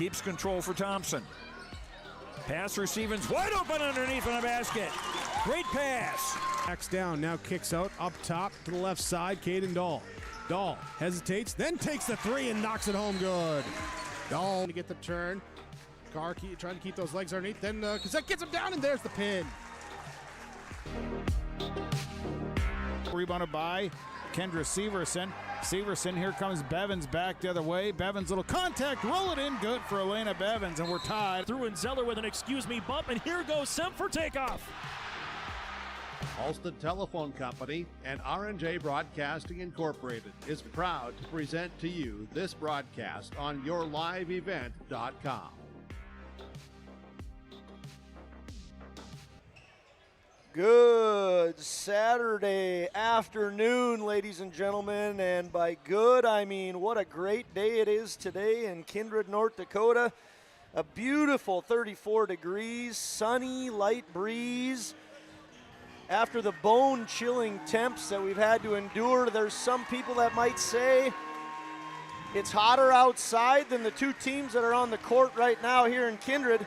Keeps control for Thompson. Pass receiving's wide open underneath in the basket. Great pass. Backs down, now kicks out, up top to the left side, Caden Dahl. Dahl hesitates, then takes the three and knocks it home good. Dahl to get the turn. Carr trying to keep those legs underneath, then Cassette gets him down, and there's the pin. Rebounded by Kendra Severson. Severson, here comes Bevins back the other way. Bevins, little contact, roll it in, good for Elena Bevins, and we're tied. Through and Zeller with an excuse me bump, and here goes Semp for takeoff. Halsted Telephone Company and R&J Broadcasting Incorporated is proud to present to you this broadcast on yourliveevent.com. Good Saturday afternoon, ladies and gentlemen, and by good I mean what a great day it is today in Kindred, North Dakota. A beautiful 34 degrees, sunny, light breeze. After the bone-chilling temps that we've had to endure, there's some people that might say it's hotter outside than the two teams that are on the court right now here in Kindred,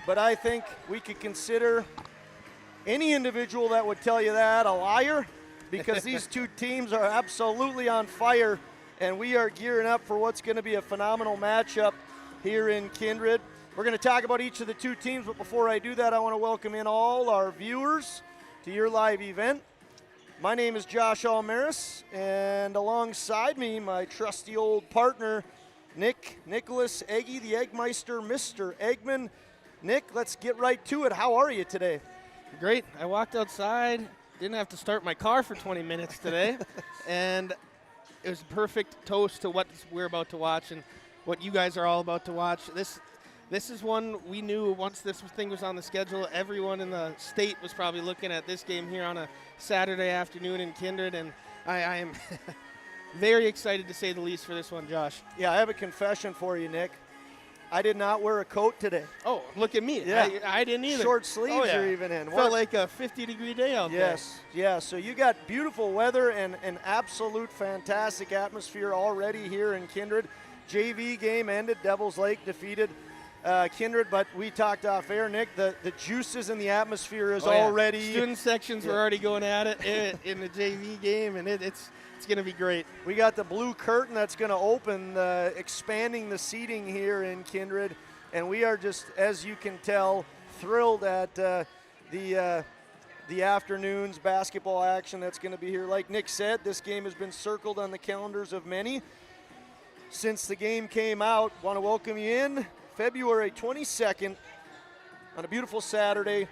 but I think we could consider any individual that would tell you that a liar, because these two teams are absolutely on fire, and we are gearing up for what's going to be a phenomenal matchup here in Kindred. We're going to talk about each of the two teams, but before I do that, I want to welcome in all our viewers to your live event. My name is Josh Almaris, and alongside me, my trusty old partner, Nicholas Eggy, the Eggmeister, Mr. Eggman. Nick, let's get right to it. How are you today? Great. I walked outside, didn't have to start my car for 20 minutes today, and it was a perfect toast to what we're about to watch and what you guys are all about to watch. This is one we knew once this thing was on the schedule, everyone in the state was probably looking at this game here on a Saturday afternoon in Kindred, and I am very excited to say the least for this one, Josh. Yeah, I have a confession for you, Nick. I did not wear a coat today. Oh, look at me. Yeah. I didn't either. Short sleeves are even in. Felt like a 50-degree day out there. Yes, yeah. So you got beautiful weather and an absolute fantastic atmosphere already here in Kindred. JV game ended. Devils Lake defeated Kindred, but we talked off air, Nick. The juices in the atmosphere is already. Student sections were already going at it in the JV game, and it's going to be great. We got the blue curtain that's going to open, expanding the seating here in Kindred, and we are just, as you can tell, thrilled at the afternoon's basketball action that's going to be here. Like Nick said, this game has been circled on the calendars of many since the game came out. Want to welcome you in February 22nd on a beautiful Saturday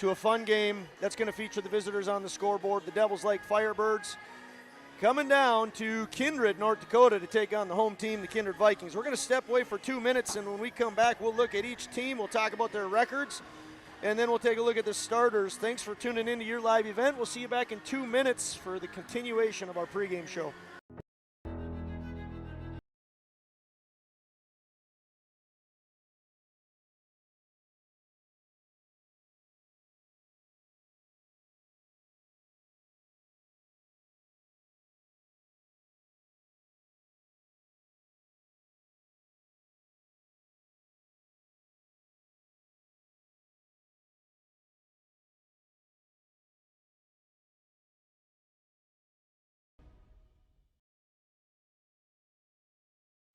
to a fun game that's going to feature the visitors on the scoreboard, the Devils Lake Firebirds, coming down to Kindred, North Dakota to take on the home team, the Kindred Vikings. We're going to step away for 2 minutes, and when we come back, we'll look at each team. We'll talk about their records, and then we'll take a look at the starters. Thanks for tuning into your live event. We'll see you back in 2 minutes for the continuation of our pregame show.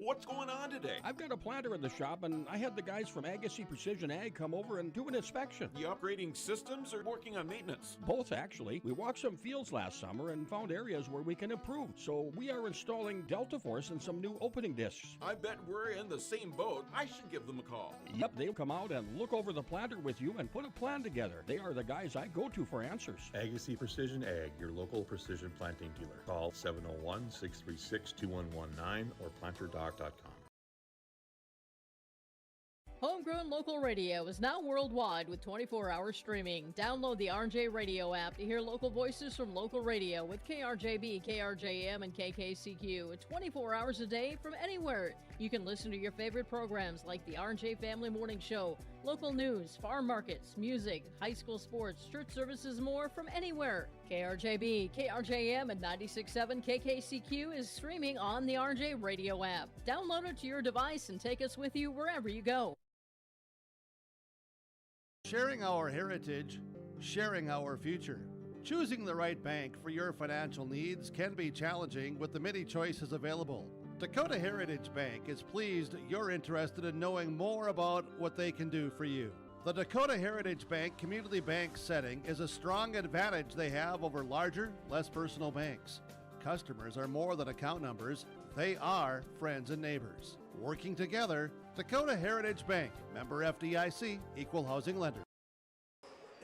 What's going on today? I've got a planter in the shop, and I had the guys from Agassiz Precision Ag come over and do an inspection. You upgrading systems or working on maintenance? Both, actually. We walked some fields last summer and found areas where we can improve. So we are installing Delta Force and some new opening discs. I bet we're in the same boat. I should give them a call. Yep, they'll come out and look over the planter with you and put a plan together. They are the guys I go to for answers. Agassiz Precision Ag, your local precision planting dealer. Call 701-636-2119 or planterdoc.com. Homegrown One Local Radio is now worldwide with 24-hour streaming. Download the RJ Radio app to hear local voices from local radio with KRJB, KRJM, and KKCQ 24 hours a day from anywhere. You can listen to your favorite programs like the RJ Family Morning Show, local news, farm markets, music, high school sports, church services, more from anywhere. KRJB, KRJM, and 96.7 KKCQ is streaming on the RJ Radio app. Download it to your device and take us with you wherever you go. Sharing our heritage, sharing our future. Choosing the right bank for your financial needs can be challenging with the many choices available. Dakota Heritage Bank is pleased you're interested in knowing more about what they can do for you. The Dakota Heritage Bank community bank setting is a strong advantage they have over larger, less personal banks. Customers are more than account numbers, they are friends and neighbors. Working together, Dakota Heritage Bank, member FDIC, equal housing lender.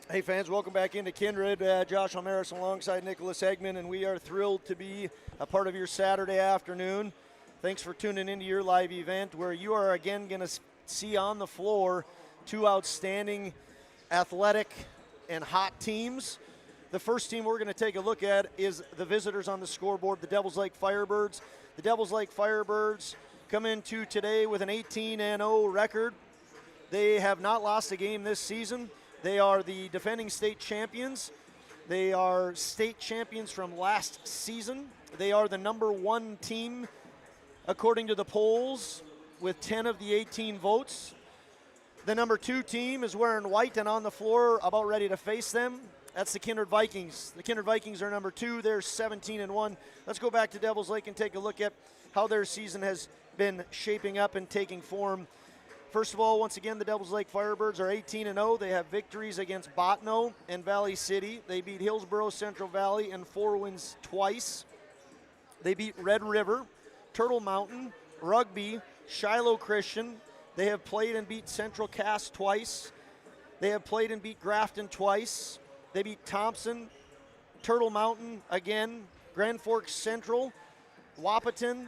Hey fans, welcome back into Kindred. Josh Almaris alongside Nicholas Eggman, and we are thrilled to be a part of your Saturday afternoon. Thanks for tuning into your live event where you are again going to see on the floor two outstanding athletic and hot teams. The first team we're going to take a look at is the visitors on the scoreboard, the Devils Lake Firebirds. The Devils Lake Firebirds come into today with an 18-0 record. They have not lost a game this season. They are the defending state champions. They are state champions from last season. They are the number one team according to the polls with 10 of the 18 votes. The number two team is wearing white and on the floor about ready to face them. That's the Kindred Vikings. The Kindred Vikings are number two. They're 17-1. Let's go back to Devils Lake and take a look at how their season has been shaping up and taking form. First of all, once again, the Devils Lake Firebirds are 18-0. They have victories against Botno and Valley City. They beat Hillsborough, Central Valley, and Four Winds twice. They beat Red River, Turtle Mountain, Rugby, Shiloh Christian. They have played and beat Central Cass twice. They have played and beat Grafton twice. They beat Thompson, Turtle Mountain again, Grand Forks Central, Wahpeton,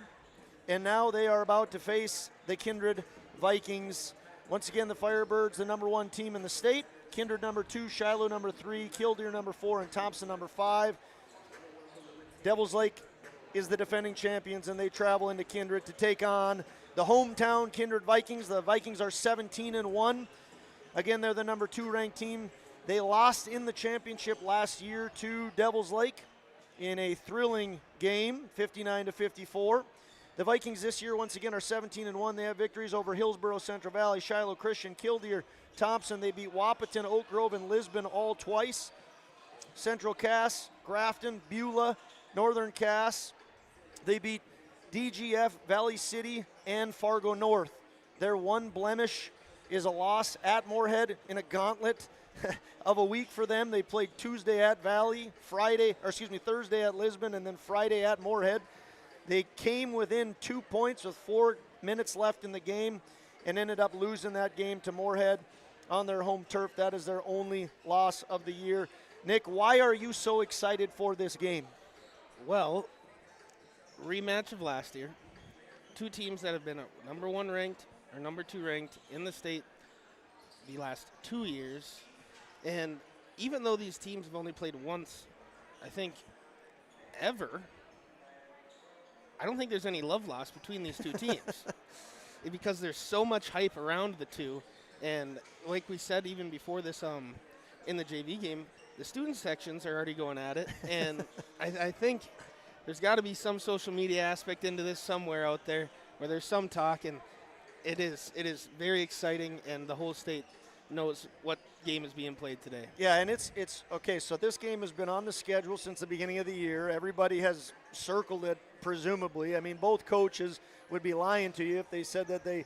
and now they are about to face the Kindred Vikings. Once again, the Firebirds, the number one team in the state. Kindred number two, Shiloh number three, Killdeer number four, and Thompson number five. Devils Lake is the defending champions, and they travel into Kindred to take on the hometown Kindred Vikings. The Vikings are 17-1. Again, they're the number two ranked team. They lost in the championship last year to Devils Lake in a thrilling game, 59-54. The Vikings this year, once again, are 17-1. They have victories over Hillsborough, Central Valley, Shiloh Christian, Killdeer, Thompson. They beat Wahpeton, Oak Grove, and Lisbon all twice. Central Cass, Grafton, Beulah, Northern Cass. They beat DGF, Valley City, and Fargo North. Their one blemish is a loss at Moorhead in a gauntlet of a week for them. They played Tuesday at Valley, Thursday at Lisbon, and then Friday at Moorhead. They came within 2 points with 4 minutes left in the game and ended up losing that game to Moorhead on their home turf. That is their only loss of the year. Nick, why are you so excited for this game? Well, rematch of last year. Two teams that have been number one ranked or number two ranked in the state the last 2 years. And even though these teams have only played once, I think, ever, I don't think there's any love lost between these two teams because there's so much hype around the two. And like we said, even before this in the JV game, the student sections are already going at it. And I think there's got to be some social media aspect into this somewhere out there where there's some talk, and it is very exciting, and the whole state knows what game is being played today. Yeah, and it's okay, so this game has been on the schedule since the beginning of the year. Everybody has circled it, presumably. I mean, both coaches would be lying to you if they said that they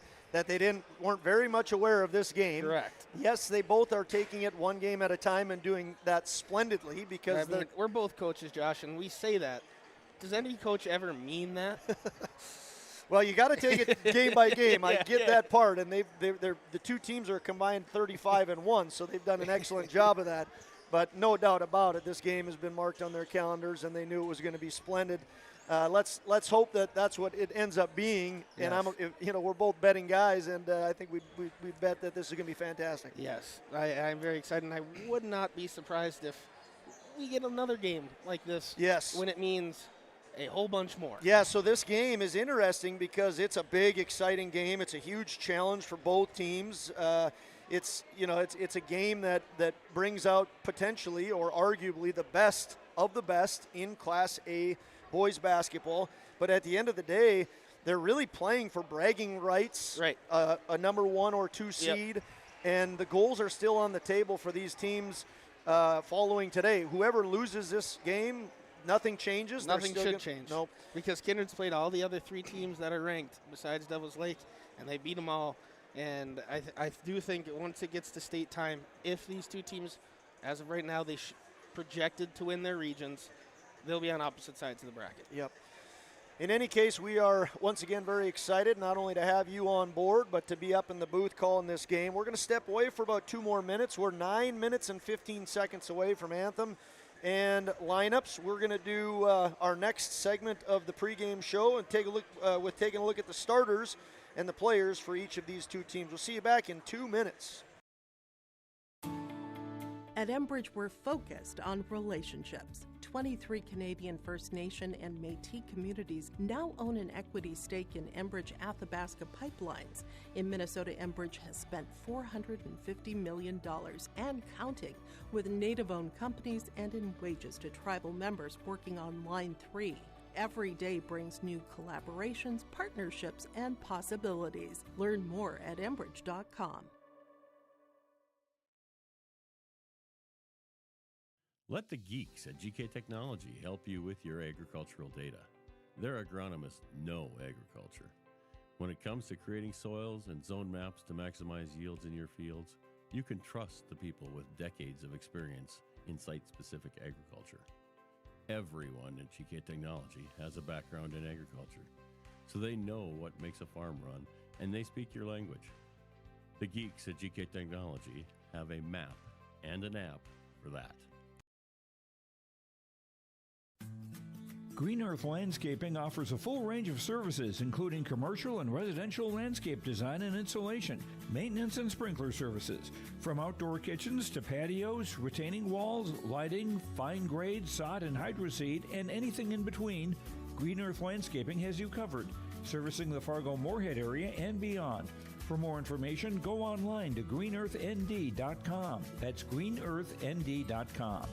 weren't very much aware of this game. Correct. Yes, they both are taking it one game at a time and doing that splendidly because we're both coaches, Josh, and we say that. Does any coach ever mean that? Well, you got to take it game by game. I get that part, and the two teams are combined 35-1, so they've done an excellent job of that. But no doubt about it, this game has been marked on their calendars, and they knew it was going to be splendid. let's hope that that's what it ends up being. Yes. And we're both betting guys, and I think we bet that this is going to be fantastic. Yes, I'm very excited, and I would not be surprised if we get another game like this. Yes. When it means a whole bunch more. Yeah, so this game is interesting because it's a big, exciting game. It's a huge challenge for both teams. It's a game that brings out potentially or arguably the best of the best in Class A boys basketball. But at the end of the day, they're really playing for bragging rights, right? A number 1 or 2 seed, and the goals are still on the table for these teams following today. Whoever loses this game, nothing changes. Nothing should change. Nope. Because Kindred's played all the other 3 teams that are ranked besides Devils Lake, and they beat them all. And I do think once it gets to state time, if these 2 teams, as of right now, they projected to win their regions, they'll be on opposite sides of the bracket. Yep. In any case, we are once again very excited not only to have you on board, but to be up in the booth calling this game. We're going to step away for about 2 more minutes. We're 9 minutes and 15 seconds away from anthem and lineups. We're going to do our next segment of the pregame show and take a look taking a look at the starters and the players for each of these 2 teams. We'll see you back in 2 minutes. At Enbridge, we're focused on relationships. 23 Canadian First Nation and Métis communities now own an equity stake in Enbridge Athabasca Pipelines. In Minnesota, Enbridge has spent $450 million and counting, with Native-owned companies and in wages to tribal members working on Line 3. Every day brings new collaborations, partnerships, and possibilities. Learn more at Enbridge.com. Let the geeks at GK Technology help you with your agricultural data. Their agronomists know agriculture. When it comes to creating soils and zone maps to maximize yields in your fields, you can trust the people with decades of experience in site-specific agriculture. Everyone at GK Technology has a background in agriculture, so they know what makes a farm run, and they speak your language. The geeks at GK Technology have a map and an app for that. Green Earth Landscaping offers a full range of services, including commercial and residential landscape design and installation, maintenance and sprinkler services. From outdoor kitchens to patios, retaining walls, lighting, fine grade, sod and hydroseed, and anything in between, Green Earth Landscaping has you covered, servicing the Fargo-Moorhead area and beyond. For more information, go online to greenearthnd.com. That's greenearthnd.com.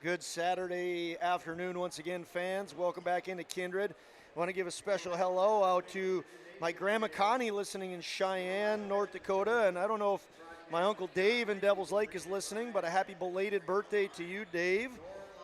Good Saturday afternoon once again, fans. Welcome back into Kindred. I want to give a special hello out to my Grandma Connie listening in Cheyenne, North Dakota. And I don't know if my Uncle Dave in Devils Lake is listening, but a happy belated birthday to you, Dave,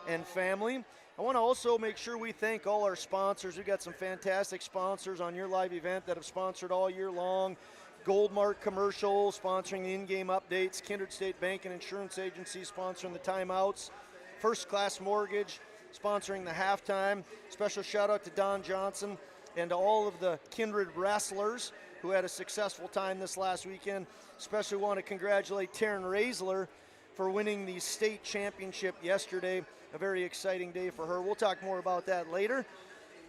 and family. I want to also make sure we thank all our sponsors. We've got some fantastic sponsors on your live event that have sponsored all year long. Goldmark Commercial sponsoring the in-game updates. Kindred State Bank and Insurance Agency sponsoring the timeouts. First Class Mortgage sponsoring the halftime. Special shout out to Don Johnson and to all of the Kindred wrestlers who had a successful time this last weekend. Especially want to congratulate Taryn Raisler for winning the state championship yesterday. A very exciting day for her. We'll talk more about that later.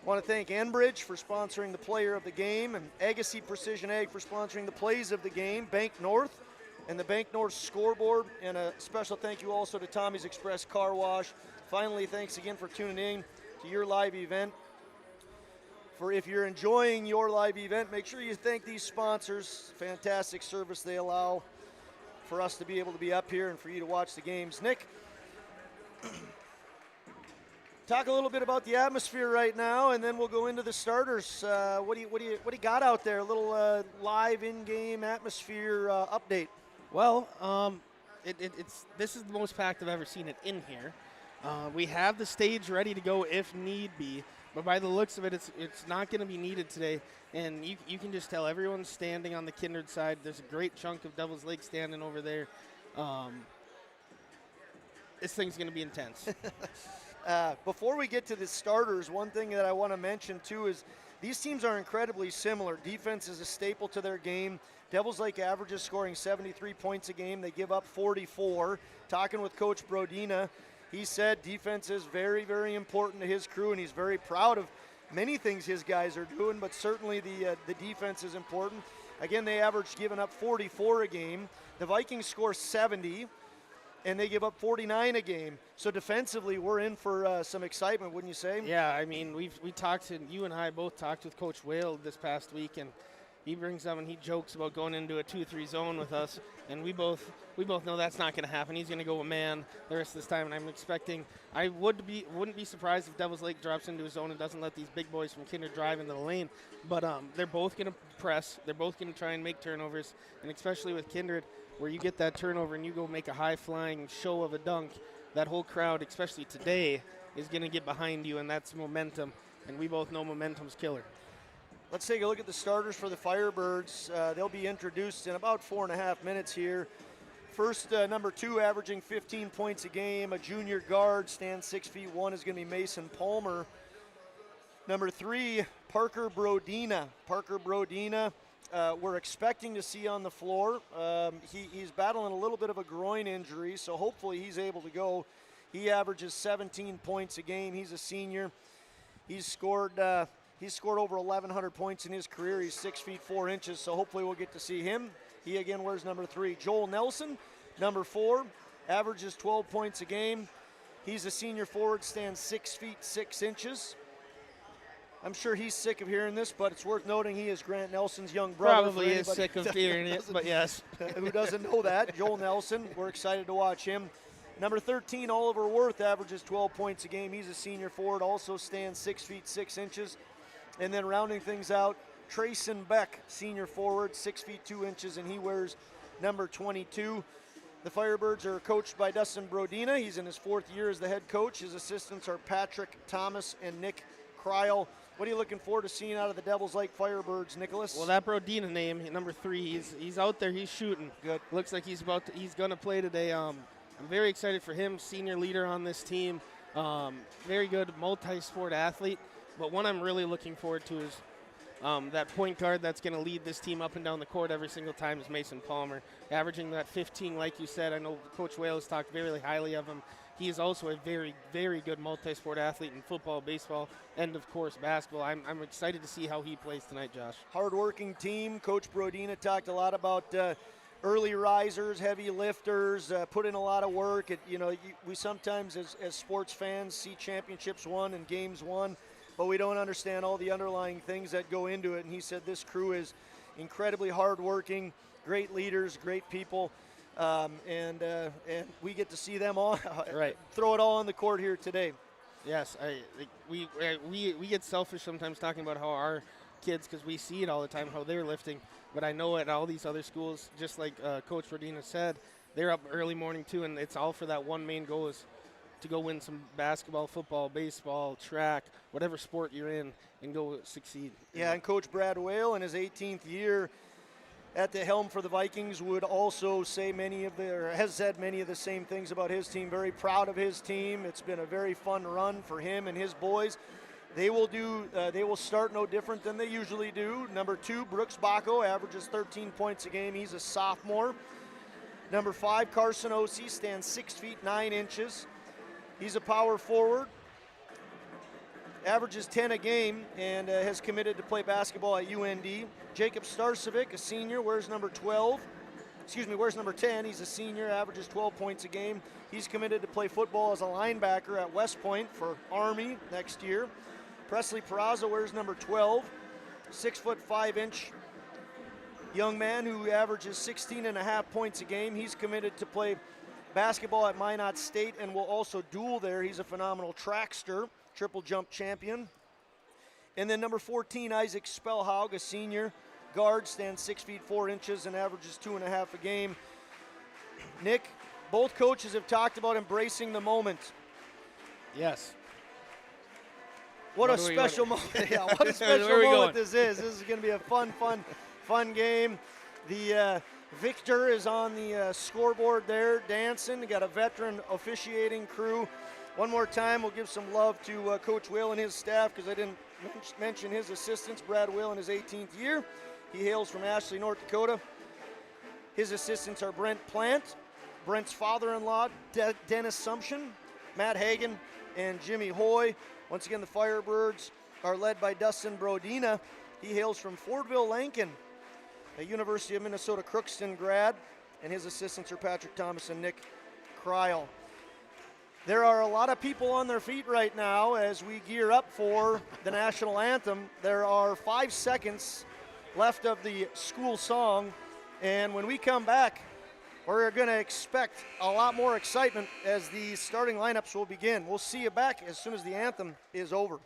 I want to thank Enbridge for sponsoring the player of the game, and Agassiz Precision Ag for sponsoring the plays of the game, Bank North and the Bank North scoreboard, and a special thank you also to Tommy's Express Car Wash. Finally, thanks again for tuning in to your live event. For if you're enjoying your live event, make sure you thank these sponsors. Fantastic service they allow for us to be able to be up here and for you to watch the games. Nick, talk a little bit about the atmosphere right now, and then we'll go into the starters. What do you got out there? A little live in-game atmosphere update. Well, this is the most packed I've ever seen it in here. We have the stage ready to go if need be, but by the looks of it, it's not going to be needed today. And you can just tell everyone's standing on the Kindred side. There's a great chunk of Devils Lake standing over there. This thing's going to be intense. Before we get to the starters, one thing that I want to mention too is these teams are incredibly similar. Defense is a staple to their game. Devils Lake averages scoring 73 points a game. They give up 44. Talking with Coach Brodina, he said defense is very, very important to his crew, and he's very proud of many things his guys are doing, but certainly the defense is important. Again, they averaged giving up 44 a game. The Vikings score 70, and they give up 49 a game. So defensively, we're in for some excitement, wouldn't you say? Yeah, I mean, we talked, and you and I both talked with Coach Whale this past week, and he brings up and he jokes about going into a 2-3 zone with us, and we both know that's not going to happen. He's going to go a man the rest of this time, and I'm expecting. I wouldn't be surprised if Devil's Lake drops into a zone and doesn't let these big boys from Kindred drive into the lane. But they're both going to press. They're both going to try and make turnovers, and especially with Kindred, where you get that turnover and you go make a high-flying show of a dunk, that whole crowd, especially today, is going to get behind you, and that's momentum. And we both know momentum's killer. Let's take a look at the starters for the Firebirds. They'll be introduced in about 4.5 minutes here. First, number 2, averaging 15 points a game, a junior guard, stands 6'1", is going to be Mason Palmer. Number 3, Parker Brodina. Parker Brodina, we're expecting to see on the floor. He's battling a little bit of a groin injury, so hopefully he's able to go. He averages 17 points a game. He's a senior. He's scored over 1,100 points in his career. He's 6'4", so hopefully we'll get to see him. He again wears number 3. Joel Nelson, number 4, averages 12 points a game. He's a senior forward, stands 6'6". I'm sure he's sick of hearing this, but it's worth noting he is Grant Nelson's young brother. Probably is sick of hearing it, but yes. Who doesn't know that? Joel Nelson, we're excited to watch him. Number 13, Oliver Worth, averages 12 points a game. He's a senior forward, also stands 6'6". And then rounding things out, Trayson Beck, senior forward, 6'2", and he wears number 22. The Firebirds are coached by Dustin Brodina. He's in his 4th year as the head coach. His assistants are Patrick Thomas and Nick Kryl. What are you looking forward to seeing out of the Devils Lake Firebirds, Nicholas? Well, that Brodina name, number 3, he's out there, he's shooting. Good. Looks like he's going to play today. I'm very excited for him, senior leader on this team. Very good multi-sport athlete. But one I'm really looking forward to is that point guard that's going to lead this team up and down the court every single time is Mason Palmer, averaging that 15, like you said. I know Coach Whale has talked very highly of him. He is also a very, very good multi-sport athlete in football, baseball, and, of course, basketball. I'm excited to see how he plays tonight, Josh. Hard-working team. Coach Brodina talked a lot about early risers, heavy lifters, put in a lot of work. We sometimes, as sports fans, see championships won and games won, but we don't understand all the underlying things that go into it. And he said this crew is incredibly hardworking, great leaders, great people, and we get to see them all throw it all on the court here today. Yes, we get selfish sometimes talking about how our kids, because we see it all the time, how they're lifting. But I know at all these other schools, just like Coach Rodina said, they're up early morning too, and it's all for that one main goal is to go win some basketball, football, baseball, track, whatever sport you're in, and go succeed. Yeah, and Coach Brad Whale in his 18th year at the helm for the Vikings would also say has said many of the same things about his team. Very proud of his team. It's been a very fun run for him and his boys. They will start no different than they usually do. Number 2, Brooks Bacco, averages 13 points a game. He's a sophomore. Number 5, Carson Ossie, stands 6'9". He's a power forward, averages 10 a game, and has committed to play basketball at UND. Jacob Starcevic, a senior, wears number 10. He's a senior, averages 12 points a game. He's committed to play football as a linebacker at West Point for Army next year. Presley Peraza wears number 12, 6'5" young man who averages 16.5 points a game. He's committed to play basketball at Minot State and will also duel there. He's a phenomenal trackster, triple jump champion. And then number 14, Isaac Spellhaug, a senior guard, stands 6'4" and averages 2.5 a game. Nick, both coaches have talked about embracing the moment. Yes. What a special moment. Yeah, what a special moment this is. This is going to be a fun game. The Victor is on the scoreboard there dancing. We got a veteran officiating crew. One more time, we'll give some love to Coach Whale and his staff because I didn't mention his assistants. Brad Whale in his 18th year. He hails from Ashley, North Dakota. His assistants are Brent Plant, Brent's father-in-law, Dennis Sumption, Matt Hagan and Jimmy Hoy. Once again, the Firebirds are led by Dustin Brodina. He hails from Fordville, Lankin, a University of Minnesota Crookston grad, and his assistants are Patrick Thomas and Nick Kryl. There are a lot of people on their feet right now as we gear up for the national anthem. There are 5 seconds left of the school song, and when we come back, we're going to expect a lot more excitement as the starting lineups will begin. We'll see you back as soon as the anthem is over.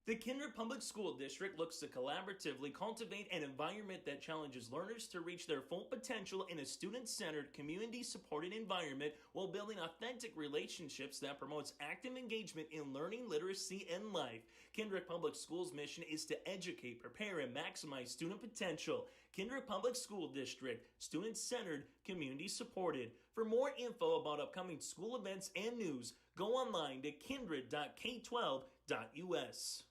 The Kindred Public School District looks to collaboratively cultivate an environment that challenges learners to reach their full potential in a student-centered, community-supported environment while building authentic relationships that promotes active engagement in learning, literacy, and life. Kindred Public Schools' mission is to educate, prepare, and maximize student potential. Kindred Public School District, student-centered, community-supported. For more info about upcoming school events and news, go online to kindred.k12.us.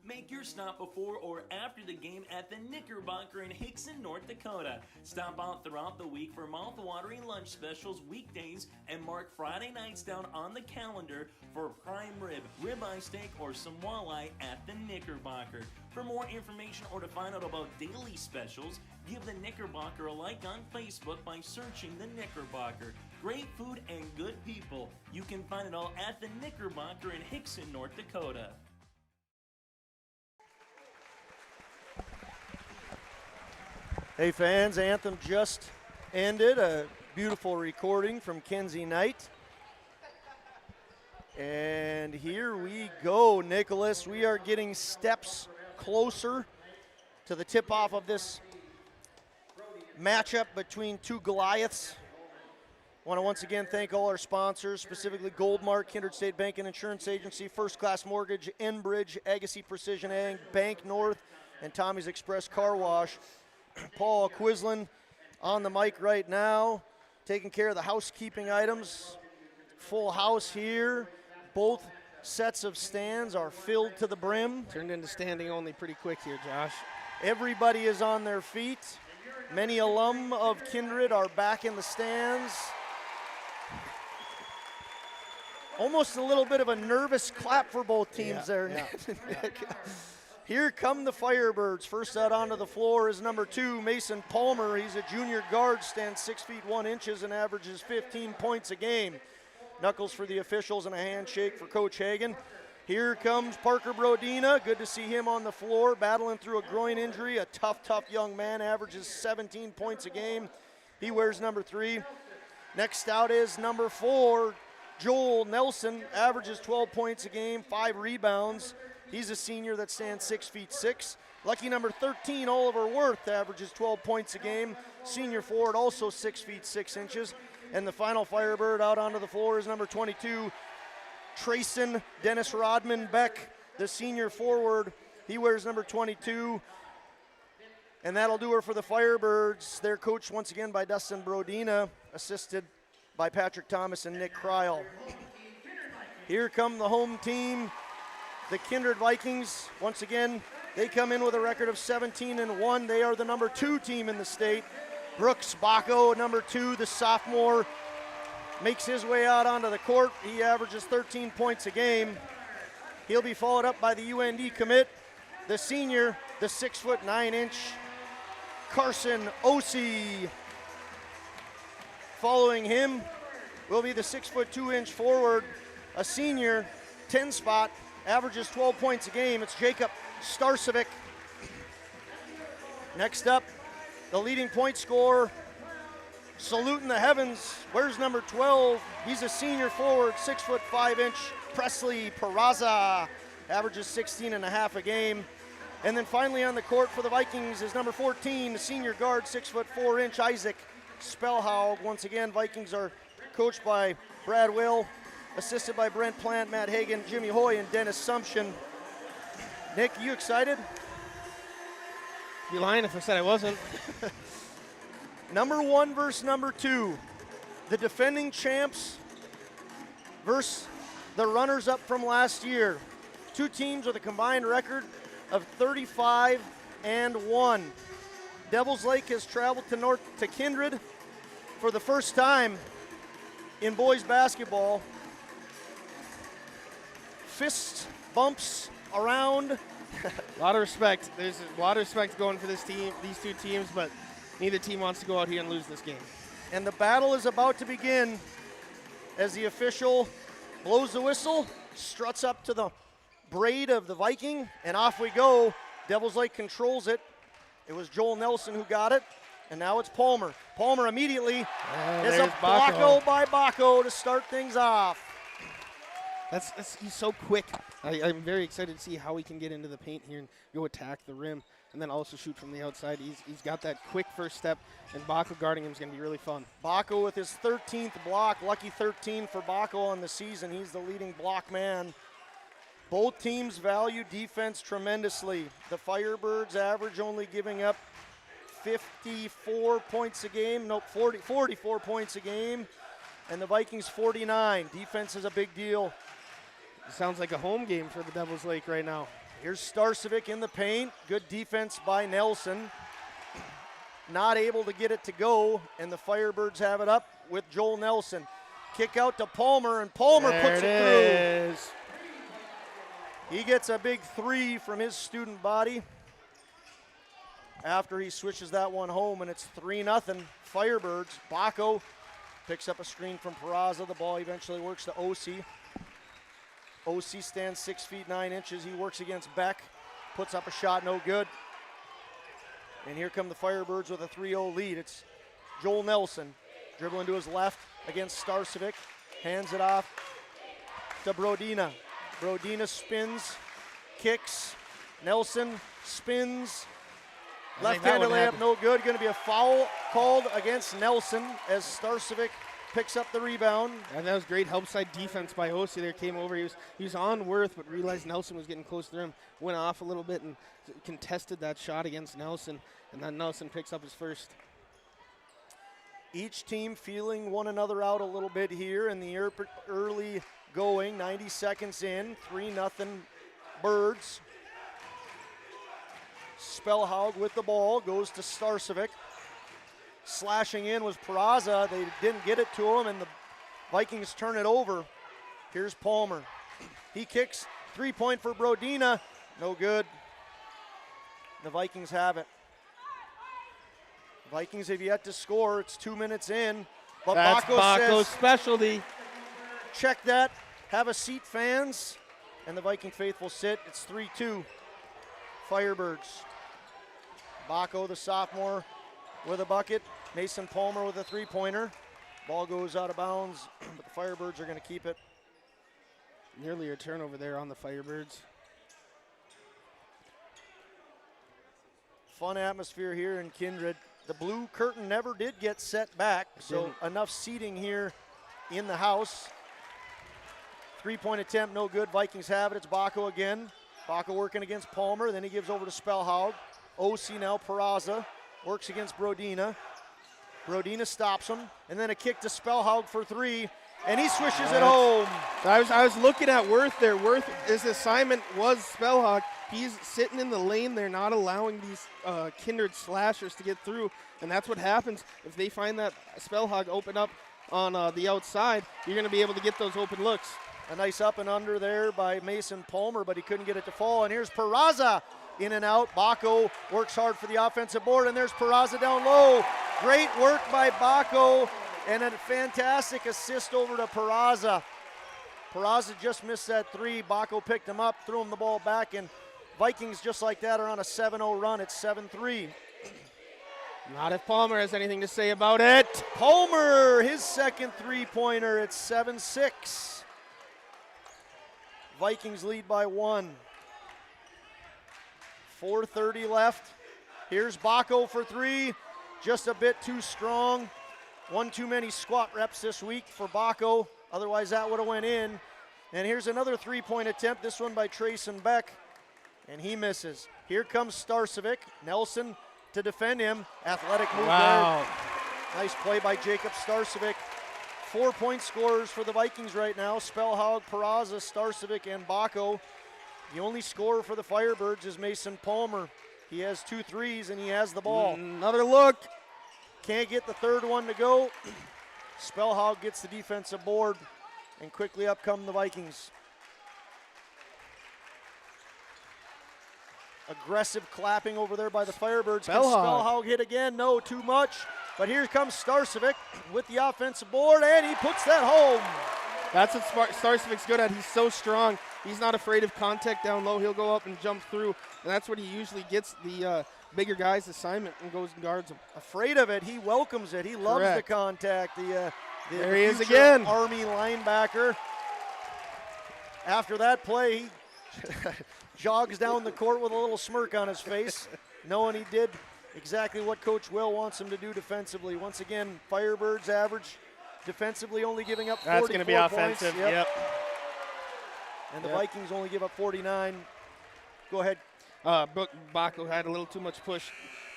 Make your stop before or after the game at the Knickerbocker in Hickson, North Dakota. Stop out throughout the week for mouth-watering lunch specials weekdays and mark Friday nights down on the calendar for prime rib, ribeye steak, or some walleye at the Knickerbocker. For more information or to find out about daily specials, give the Knickerbocker a like on Facebook by searching the Knickerbocker. Great food and good people. You can find it all at the Knickerbocker in Hickson, North Dakota. Hey fans, anthem just ended. A beautiful recording from Kenzie Knight. And here we go, Nicholas. We are getting steps closer to the tip-off of this matchup between two Goliaths. I want to once again thank all our sponsors, specifically Goldmark, Kindred State Bank and Insurance Agency, First Class Mortgage, Enbridge, Agassi Precision Ag, Bank North, and Tommy's Express Car Wash. Paul Quislin on the mic right now, taking care of the housekeeping items. Full house here. Both sets of stands are filled to the brim. Turned into standing only pretty quick here, Josh. Everybody is on their feet. Many alum of Kindred are back in the stands. Almost a little bit of a nervous clap for both teams there. Yeah. Here come the Firebirds. First out onto the floor is number 2, Mason Palmer. He's a junior guard, stands 6 feet 1 inches and averages 15 points a game. Knuckles for the officials and a handshake for Coach Hagan. Here comes Parker Brodina. Good to see him on the floor, battling through a groin injury. A tough young man, averages 17 points a game. He wears number 3. Next out is number 4, Joel Nelson, averages 12 points a game, 5 rebounds. He's a senior that stands 6 feet 6. Lucky number 13, Oliver Worth, averages 12 points a game. Senior forward, also 6 feet 6 inches. And the final Firebird out onto the floor is number 22, Trayson Dennis Rodman Beck, the senior forward. He wears number 22. And that'll do her for the Firebirds. They're coached once again by Dustin Brodina, assisted by Patrick Thomas and Nick Kryl. Here come the home team, the Kindred Vikings. Once again, they come in with a record of 17-1. They are the number 2 team in the state. Brooks Bacco, number 2, the sophomore, makes his way out onto the court. He averages 13 points a game. He'll be followed up by the UND commit, the senior, the 6 foot 9 inch Carson Ossie. Following him will be the 6 foot 2 inch forward, a senior, 10 spot, averages 12 points a game. It's Jacob Starcevic. Next up, the leading point scorer, saluting the heavens, wears number 12. He's a senior forward, 6 foot 5 inch Presley Peraza, averages 16 and a half a game. And then finally on the court for the Vikings is number 14, the senior guard, 6'4" Isaac Spellhaug. Once again, Vikings are coached by Brad Will, assisted by Brent Plant, Matt Hagan, Jimmy Hoy, and Dennis Sumption. Nick, you excited? Be lying if I said I wasn't. Number 1 versus number 2. The defending champs versus the runners-up from last year. Two teams with a combined record of 35-1. Devils Lake has traveled to Kindred for the first time in boys basketball. Fist bumps around. A lot of respect. There's a lot of respect going for this team, these two teams, but neither team wants to go out here and lose this game. And the battle is about to begin as the official blows the whistle, struts up to the braid of the Viking, and off we go. Devils Lake controls it. It was Joel Nelson who got it, and now it's Palmer. Palmer immediately is a blocko by Bacco to start things off. He's so quick. I'm very excited to see how he can get into the paint here and go attack the rim and then also shoot from the outside. He's got that quick first step, and Bacco guarding him is going to be really fun. Bacco with his 13th block, lucky 13 for Bacco on the season. He's the leading block man. Both teams value defense tremendously. The Firebirds average only giving up 54 points a game, 44 points a game, and the Vikings 49. Defense is a big deal. It sounds like a home game for the Devils Lake right now. Here's Starcevic in the paint. Good defense by Nelson. Not able to get it to go, and the Firebirds have it up with Joel Nelson. Kick out to Palmer, and Palmer puts it through. He gets a big 3 from his student body after he switches that one home, and it's 3-0 Firebirds. Bacco picks up a screen from Peraza. The ball eventually works to Osi. Osi stands 6 feet 9 inches. He works against Beck, puts up a shot, no good. And here come the Firebirds with a 3-0 lead. It's Joel Nelson dribbling to his left against Starcevic, hands it off to Brodina. Brodina spins, kicks. Nelson spins. Left-handed layup, no good. Going to be a foul called against Nelson as Starcevic picks up the rebound. And that was great help side defense by Osi there. Came over. He was on Worth, but realized Nelson was getting close to him. Went off a little bit and contested that shot against Nelson. And then Nelson picks up his first. Each team feeling one another out a little bit here in the early going. 90 seconds in. 3-0 Birds. Spellhaug with the ball, goes to Starcevic. Slashing in was Peraza. They didn't get it to him, and the Vikings turn it over. Here's Palmer. He kicks, 3-point for Brodina. No good. The Vikings have it. Vikings have yet to score. It's 2 minutes in. But that's Bacco's says, specialty. Check that. Have a seat, fans. And the Viking faithful sit. It's 3-2. Firebirds. Bacco, the sophomore, with a bucket. Mason Palmer with a three-pointer. Ball goes out of bounds, but the Firebirds are going to keep it. Nearly a turnover there on the Firebirds. Fun atmosphere here in Kindred. The blue curtain never did get set back, so enough seating here in the house. Three-point attempt, no good. Vikings have it. It's Bacco again. Bacco working against Palmer. Then he gives over to Spellhaug. Osi now, Peraza. Works against Brodina. Brodina stops him. And then a kick to Spellhaug for three. And he swishes it home. I was looking at Worth there. Worth, his assignment was Spellhaug. He's sitting in the lane there, not allowing these Kindred slashers to get through. And that's what happens. If they find that Spellhaug open up on the outside, you're going to be able to get those open looks. A nice up and under there by Mason Palmer, but he couldn't get it to fall. And here's Peraza in and out. Bacco works hard for the offensive board, and there's Peraza down low. Great work by Bacco, and a fantastic assist over to Peraza. Peraza just missed that three. Bacco picked him up, threw him the ball back, and Vikings just like that are on a 7-0 run. It's 7-3. Not if Palmer has anything to say about it. Palmer, his second three-pointer. It's 7-6. Vikings lead by one. 4:30 left. Here's Bacco for three. Just a bit too strong. One too many squat reps this week for Bacco. Otherwise, that would have went in. And here's another three-point attempt, this one by Trayson Beck. And he misses. Here comes Starcevic. Nelson to defend him. Athletic move there. Nice play by Jacob Starcevic. 4-point scorers for the Vikings right now. Spellhaug, Peraza, Starcevic, and Bacco. The only scorer for the Firebirds is Mason Palmer. He has 2 threes, and he has the ball. Another look. Can't get the third one to go. Spellhaug gets the defensive board, and quickly up come the Vikings. Aggressive clapping over there by the Firebirds. Can Spellhaug hit again? No, too much. But here comes Starcevic with the offensive board, and he puts that home. That's what Starcevic's good at. He's so strong. He's not afraid of contact down low. He'll go up and jump through, and that's what he usually gets the bigger guy's assignment and goes and guards him. Afraid of it. He welcomes it. He loves the contact. There he is again. Army linebacker. After that play, he jogs down the court with a little smirk on his face, knowing he did exactly what Coach Will wants him to do defensively. Once again, Firebirds average defensively only giving up 44 That's going to be points. offensive, yep. And the Vikings only give up 49. Go ahead. Bacco had a little too much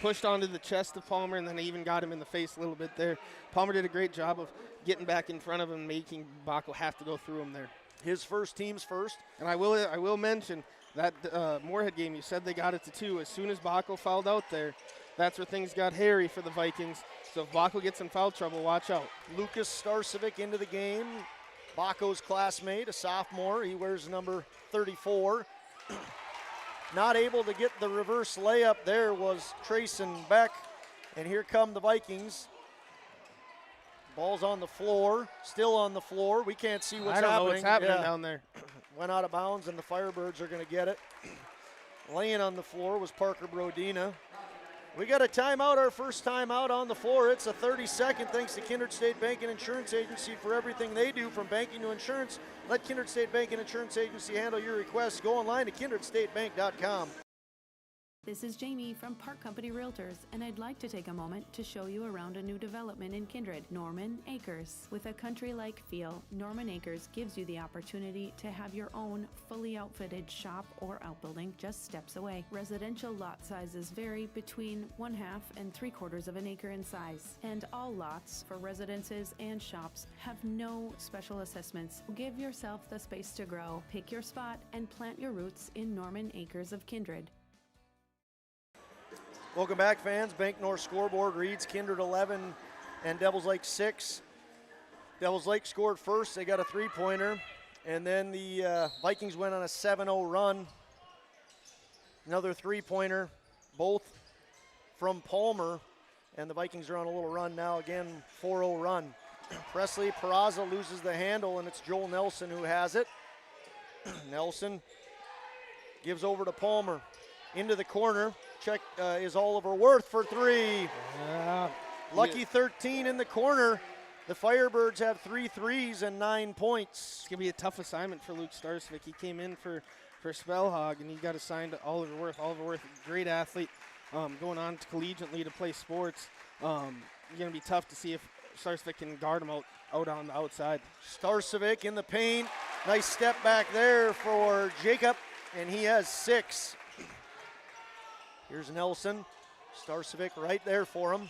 pushed onto the chest of Palmer, and then he even got him in the face a little bit there. Palmer did a great job of getting back in front of him, making Bacco have to go through him there. His first team's first. And I will mention that Moorhead game, you said they got it to 2. As soon as Bacco fouled out there, that's where things got hairy for the Vikings. So if Bacco gets in foul trouble, watch out. Lucas Starcevic into the game. Bacco's classmate, a sophomore. He wears number 34. Not able to get the reverse layup there was Trayson Beck. And here come the Vikings. Ball's on the floor, still on the floor. We can't see what's happening. I don't know what's happening down there. Went out of bounds, and the Firebirds are going to get it. Laying on the floor was Parker Brodina. We got a timeout, our first timeout on the floor. It's a 30-second, thanks to Kindred State Bank and Insurance Agency for everything they do, from banking to insurance. Let Kindred State Bank and Insurance Agency handle your requests. Go online to kindredstatebank.com. This is Jamie from Park Company Realtors, and I'd like to take a moment to show you around a new development in Kindred, Norman Acres. With a country-like feel, Norman Acres gives you the opportunity to have your own fully outfitted shop or outbuilding just steps away. Residential lot sizes vary between 1/2 and 3/4 of an acre in size, and all lots for residences and shops have no special assessments. Give yourself the space to grow. Pick your spot and plant your roots in Norman Acres of Kindred. Welcome back, fans. Bank North scoreboard reads Kindred 11 and Devils Lake 6. Devils Lake scored first. They got a three-pointer. And then the Vikings went on a 7-0 run. Another three-pointer, both from Palmer. And the Vikings are on a little run now. Again, 4-0 run. Presley Peraza loses the handle, and it's Joel Nelson who has it. Nelson gives over to Palmer. Into the corner. Check is Oliver Worth for three. Lucky 13 in the corner. The Firebirds have 3 threes and 9 points. It's going to be a tough assignment for Luke Starcevic. He came in for Spellhaug, and he got assigned to Oliver Worth. Oliver Worth, great athlete, going on to collegiately to play sports. Going to be tough to see if Starcevic can guard him out on the outside. Starcevic in the paint. Nice step back there for Jacob, and he has 6. Here's Nelson. Starcevic right there for him.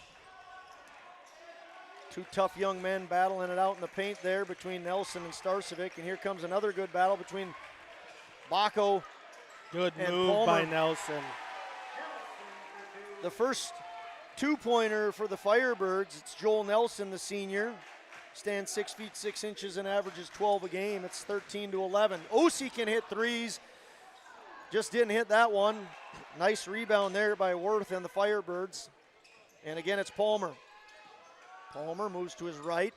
2 tough young men battling it out in the paint there between Nelson and Starcevic. And here comes another good battle between Bacco Good and move Palmer. by Nelson. The first 2-pointer for the Firebirds, it's Joel Nelson, the senior. Stands 6 feet 6 inches and averages 12 a game. It's 13-11. Osi can hit threes. Just didn't hit that one. Nice rebound there by Worth and the Firebirds. And again, it's Palmer. Palmer moves to his right.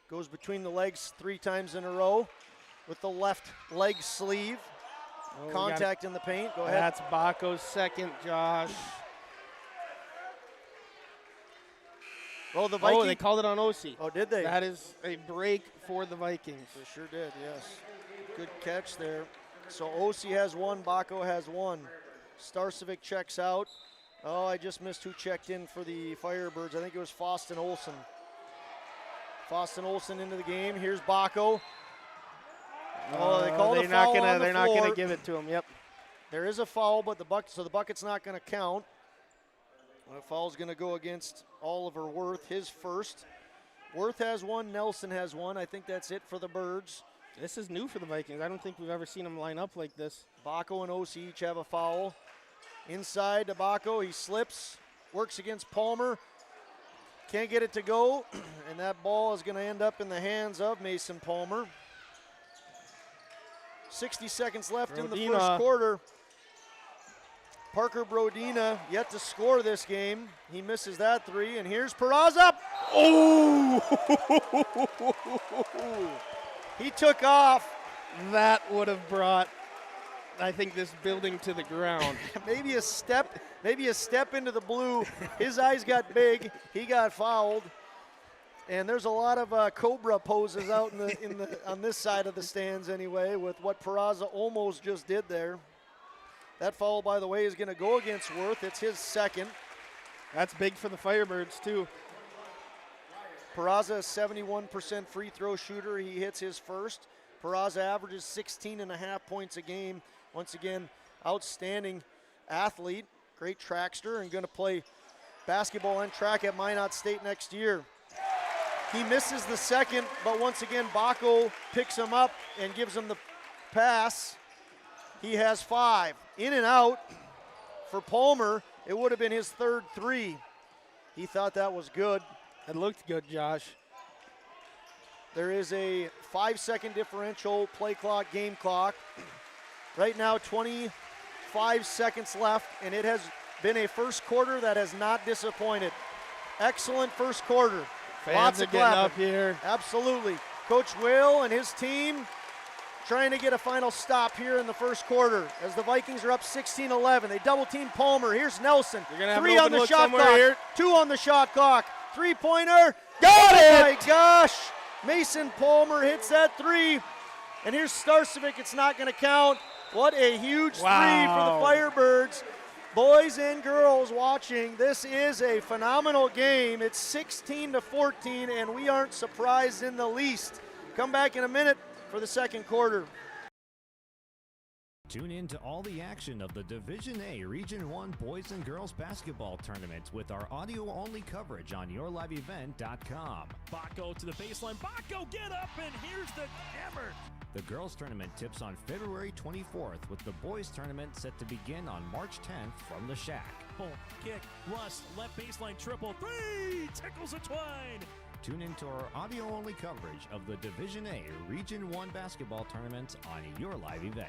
Goes between the legs 3 times in a row with the left leg sleeve. Contact in the paint. Go ahead. That's Bacco's second, Josh. Well, the Vikings. Oh, they called it on Osi. Oh, did they? That is a break for the Vikings. They sure did, yes. Good catch there. So Osi has 1, Bacco has 1. Starcevic checks out. Oh, I just missed who checked in for the Firebirds. I think it was Faustin Olsen. Faustin Olsen into the game. Here's Bacco. Oh, they called a foul on the They're not floor. going to give it to him. Yep. There is a foul, but the bucket's not going to count. The foul's going to go against Oliver Worth, his first. Worth has one, Nelson has one. I think that's it for the Birds. This is new for the Vikings. I don't think we've ever seen them line up like this. Bacco and OC each have a foul. Inside to Bacco, he slips, works against Palmer. Can't get it to go, and that ball is going to end up in the hands of Mason Palmer. 60 seconds left in the first quarter. Parker Brodina yet to score this game. He misses that three, and here's Peraza. Oh! He took off. That would have brought, I think, this building to the ground. maybe a step into the blue. His eyes got big. He got fouled. And there's a lot of Cobra poses out on this side of the stands anyway, with what Peraza almost just did there. That foul, by the way, is going to go against Worth. It's his second. That's big for the Firebirds, too. Peraza is 71% free throw shooter. He hits his first. Peraza averages 16.5 points a game. Once again, outstanding athlete, great trackster, and going to play basketball and track at Minot State next year. He misses the second, but once again, Bacco picks him up and gives him the pass. He has 5. In and out for Palmer. It would have been his third three. He thought that was good. It looked good, Josh. There is a 5-second differential, play clock, game clock. Right now, 25 seconds left, and it has been a first quarter that has not disappointed. Excellent first quarter. Fans Lots are of getting clapping. up here. Absolutely. Coach Will and his team trying to get a final stop here in the first quarter as the Vikings are up 16-11. They double team Palmer. Here's Nelson. You're gonna have 3 an on open the look shot somewhere clock. here. 2 on the shot clock. 3-pointer. Got it! Oh my gosh. Mason Palmer hits that 3. And here's Starcevic. It's not going to count. What a huge 3 for the Firebirds. Boys and girls watching, this is a phenomenal game. It's 16-14, and we aren't surprised in the least. Come back in a minute for the second quarter. Tune in to all the action of the Division A Region 1 Boys and Girls Basketball Tournament with our audio-only coverage on YourLiveEvent.com. Bacco to the baseline. Bacco, get up, and here's the hammer. The girls' tournament tips on February 24th, with the boys' tournament set to begin on March 10th from the Shack. Pull, kick, Russ, left baseline, triple, 3, tickles a twine. Tune into our audio-only coverage of the Division A Region 1 Basketball Tournament on Your Live Event.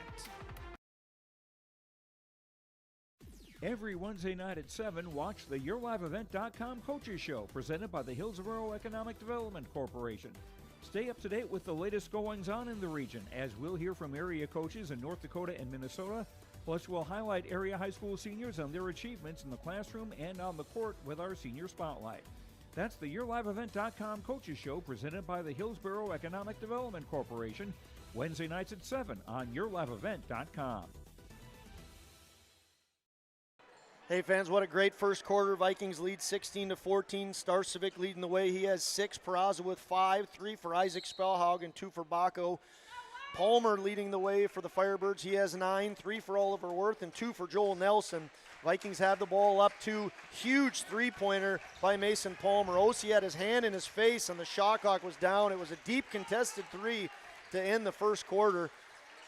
Every Wednesday night at 7, watch the YourLiveEvent.com Coaches Show, presented by the Hillsborough Economic Development Corporation. Stay up to date with the latest goings-on in the region, as we'll hear from area coaches in North Dakota and Minnesota. Plus, we'll highlight area high school seniors and their achievements in the classroom and on the court with our Senior Spotlight. That's the YourLiveEvent.com Coaches Show, presented by the Hillsborough Economic Development Corporation, Wednesday nights at 7 on YourLiveEvent.com. Hey fans, what a great first quarter. Vikings lead 16-14. Starcevic leading the way. He has 6. Peraza with 5. 3 for Isaac Spellhaug and 2 for Bacco. Palmer leading the way for the Firebirds. He has 9. 3 for Oliver Worth and 2 for Joel Nelson. Vikings have the ball up to huge three-pointer by Mason Palmer. Osi had his hand in his face and the shot clock was down. It was a deep contested 3 to end the first quarter.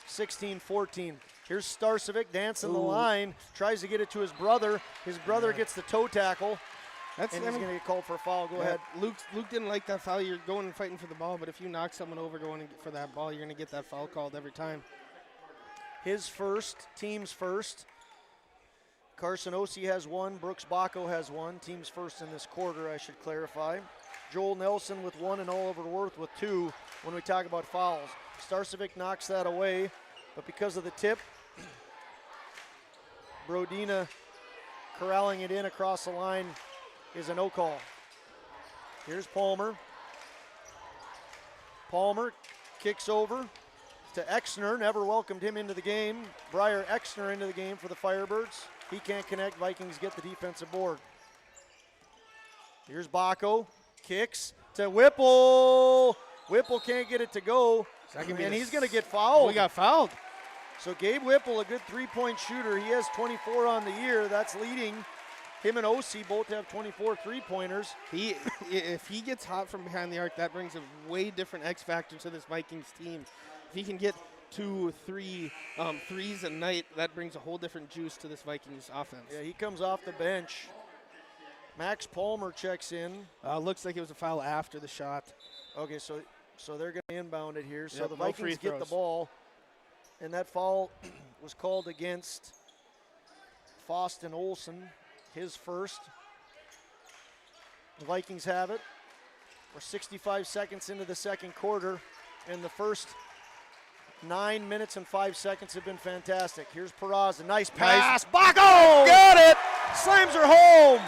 16-14. Here's Starcevic dancing the line, tries to get it to his brother. His brother gets the toe tackle, and he's going to get called for a foul. Go ahead. Luke didn't like that foul. You're going and fighting for the ball, but if you knock someone over going for that ball, you're going to get that foul called every time. His first, team's first. Carson Osi has 1. Brooks Bacco has 1. Team's first in this quarter, I should clarify. Joel Nelson with 1 and Oliver Worth with 2 when we talk about fouls. Starcevic knocks that away, but because of the tip, Brodina corralling it in across the line is a no call. Here's Palmer. Palmer kicks over. to Exner. Never welcomed him into the game. Briar Exner into the game for the Firebirds. He can't connect. Vikings get the defensive board. Here's Bacco. Kicks to Whipple. Whipple can't get it to go. And he's going to get fouled. We got fouled. So Gabe Whipple, a good three-point shooter. He has 24 on the year. That's leading. Him and OC both have 24 three-pointers. If he gets hot from behind the arc, that brings a way different X factor to this Vikings team. If he can get 2, 3 threes a night, that brings a whole different juice to this Vikings offense. Yeah, he comes off the bench. Max Palmer checks in. Looks like it was a foul after the shot. Okay, so they're going to inbound it here. So Yep, the no free Vikings get the throws. ball, and that foul was called against Faustin Olsen, his first. The Vikings have it. We're 65 seconds into the second quarter, and the first 9 minutes and 5 seconds have been fantastic. Here's Peraza, nice pass. Bacco! Got it! Slams her home.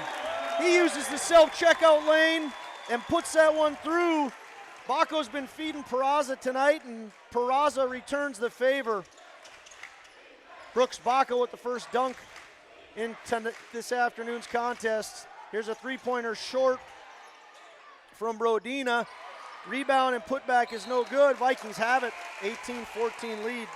He uses the self-checkout lane and puts that one through. Bacco's been feeding Peraza tonight, and Peraza returns the favor. Brooks Bacco with the first dunk in this afternoon's contest. Here's a three-pointer short from Brodina. Rebound and putback is no good. Vikings have it. 18-14 lead.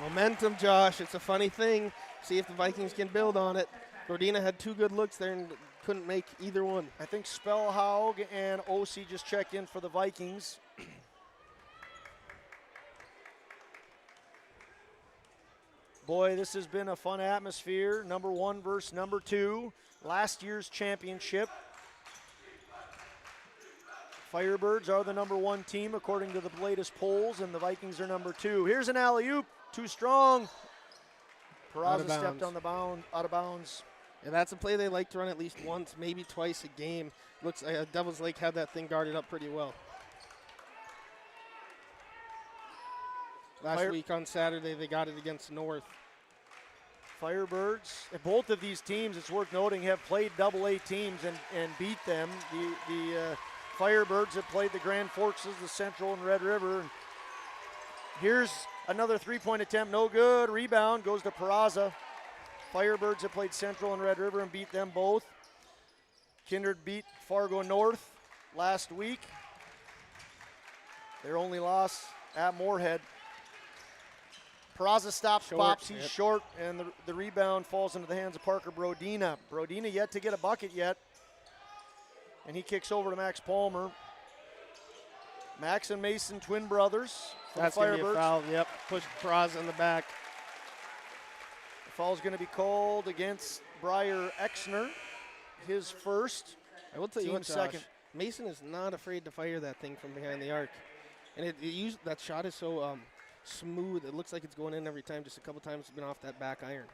Momentum, Josh. It's a funny thing. See if the Vikings can build on it. Brodina had 2 good looks there and couldn't make either one. I think Spellhaug and OC just checked in for the Vikings. Boy, this has been a fun atmosphere. Number 1 versus number 2. Last year's championship. Firebirds are the number 1 team according to the latest polls, and the Vikings are number 2. Here's an alley-oop. Too strong. Peraza stepped on the out of bounds. Yeah, that's a play they like to run at least once, maybe twice a game. Looks like Devils Lake had that thing guarded up pretty well. Last week on Saturday, they got it against North. Firebirds, both of these teams, it's worth noting, have played AA teams and beat them. The Firebirds have played the Grand Forks, the Central, and Red River. Here's another three-point attempt, no good. Rebound goes to Peraza. Firebirds have played Central and Red River and beat them both. Kindred beat Fargo North last week. Their only loss at Moorhead. Peraza stops, pops, he's short, and the rebound falls into the hands of Parker Brodina. Brodina yet to get a bucket yet, and he kicks over to Max Palmer. Max and Mason, twin brothers. That's going to be a foul, yep. Push Peraza in the back. The foul's going to be called against Briar Exner, his first. I will tell you what, Josh, second. Mason is not afraid to fire that thing from behind the arc. And that shot is so smooth. It looks like it's going in every time. Just a couple times it's been off that back iron.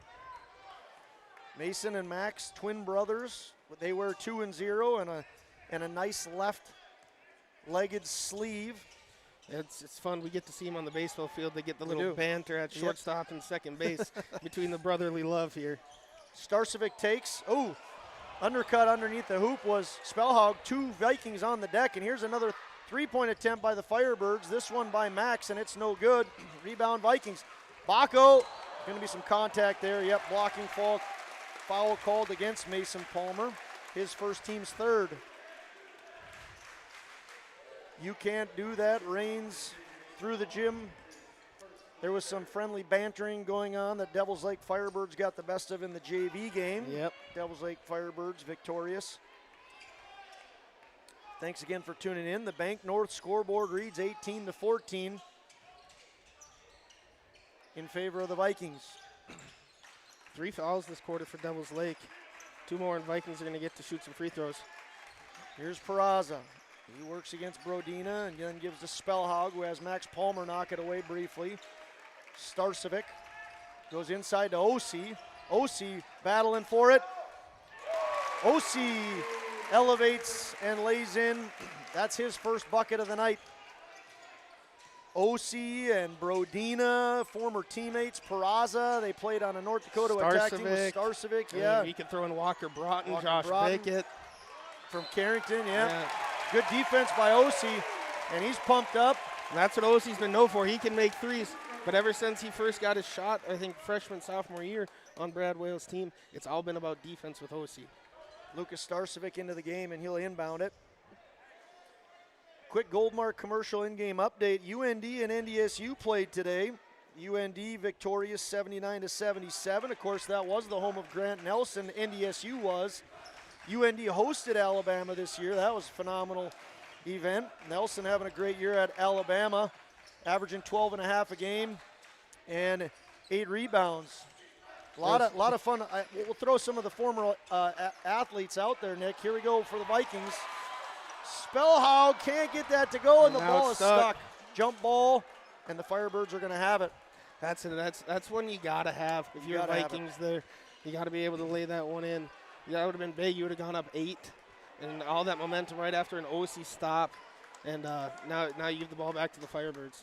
Mason and Max, twin brothers. They wear 2 and 0 and a nice left-legged sleeve. It's fun. We get to see them on the baseball field. They get the little banter at shortstop and second base between the brotherly love here. Starcevic takes. Oh, undercut underneath the hoop was Spellhaug. 2 Vikings on the deck, and here's another three-point attempt by the Firebirds. This one by Max, and it's no good. Rebound Vikings. Bacco, going to be some contact there. Yep, blocking foul called against Mason Palmer. His first, team's third. You can't do that. Reigns through the gym. There was some friendly bantering going on that Devils Lake Firebirds got the best of in the JV game. Yep. Devils Lake Firebirds victorious. Thanks again for tuning in. The Bank North scoreboard reads 18-14 in favor of the Vikings. 3 fouls this quarter for Devils Lake. 2 more, and Vikings are going to get to shoot some free throws. Here's Peraza. He works against Brodina and then gives to Spellhaug, who has Max Palmer knock it away briefly. Starcevic goes inside to OC. OC battling for it. OC elevates and lays in. That's his first bucket of the night. OC and Brodina, former teammates. Peraza, they played on a North Dakota attack team with Starcevic. Yeah. He can throw in Walker Broughton, Josh Bickett. From Carrington, yeah. Good defense by OC, and he's pumped up. And that's what OC's been known for. He can make threes. But ever since he first got his shot, I think freshman, sophomore year on Brad Wales' team, it's all been about defense with OC. Lucas Starcevic into the game, and he'll inbound it. Quick Goldmark commercial in-game update. UND and NDSU played today. UND victorious 79-77. Of course, that was the home of Grant Nelson. NDSU was. UND hosted Alabama this year. That was a phenomenal event. Nelson having a great year at Alabama, averaging 12.5 a game and 8 rebounds. A lot of fun. We'll throw some of the former athletes out there, Nick. Here we go for the Vikings. Spellhaug can't get that to go, and the ball is stuck. Jump ball, and the Firebirds are going to have it. That's one you got to have. If you're Vikings there, you got to be able to lay that one in. That would have been big. You would have gone up 8, and all that momentum right after an OC stop, and now you give the ball back to the Firebirds.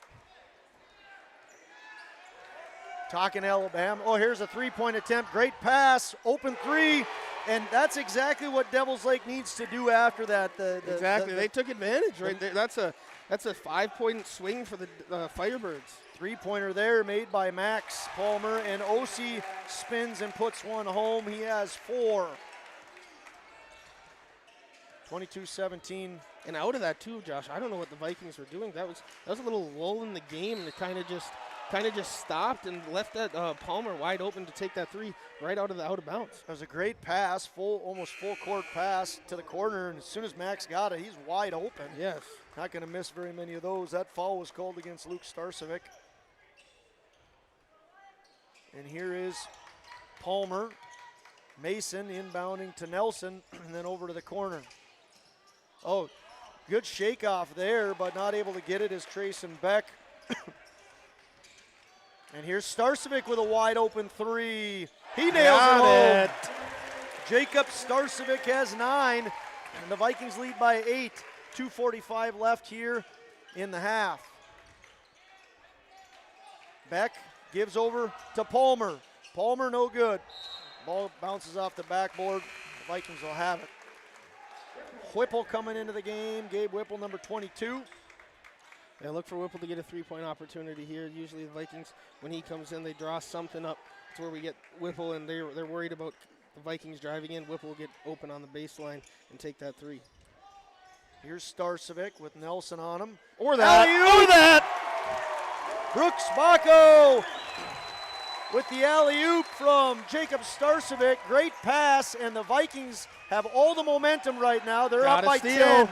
Talking Alabama. Oh, here's a three-point attempt. Great pass, open three, and that's exactly what Devils Lake needs to do after that. They took advantage right there. That's a 5-point swing for the Firebirds. Three-pointer there made by Max Palmer, and OC spins and puts one home. He has 4. 22-17. And out of that too, Josh, I don't know what the Vikings were doing. That was a little lull in the game, and it kind of just stopped and left that Palmer wide open to take that 3 right out of bounds. That was a great pass, almost full court pass to the corner, and as soon as Max got it, he's wide open. Yes. Not going to miss very many of those. That foul was called against Luke Starcevic. And here is Palmer. Mason inbounding to Nelson, and then over to the corner. Oh, good shakeoff there, but not able to get it is Trayson Beck. And here's Starcevic with a wide open 3. He nails it home. Jacob Starcevic has 9, and the Vikings lead by 8. 2:45 left here in the half. Beck gives over to Palmer. Palmer no good. Ball bounces off the backboard. The Vikings will have it. Whipple coming into the game. Gabe Whipple, number 22. Yeah, look for Whipple to get a 3-point opportunity here. Usually the Vikings, when he comes in, they draw something up. It's where we get Whipple, and they're worried about the Vikings driving in. Whipple will get open on the baseline and take that 3. Here's Starcevic with Nelson on him. Or that. Brooks Bacco with the alley-oop from Jacob Starcevic. Great pass, and the Vikings have all the momentum right now. They're up by 10.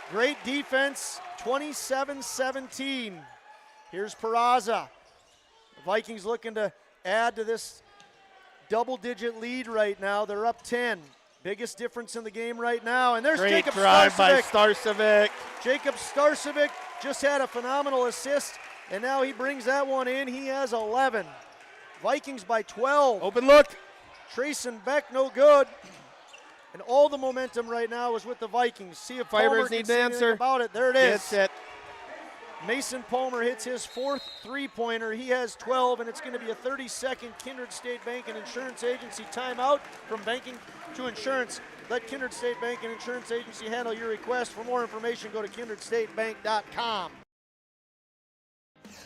Great defense, 27-17. Here's Peraza. The Vikings looking to add to this double-digit lead right now. They're up 10. Biggest difference in the game right now. And there's Great Jacob drive Starcevic. by Starcevic. Jacob Starcevic just had a phenomenal assist, and now he brings that one in. He has 11. Vikings by 12. Open look. Trayson Beck no good. And all the momentum right now is with the Vikings. See if Palmer can say anything about it. There it is. Gets it. Mason Palmer hits his 4th three-pointer. He has 12, and it's going to be a 30-second Kindred State Bank and Insurance Agency timeout. From banking to insurance, let Kindred State Bank and Insurance Agency handle your request. For more information, go to kindredstatebank.com.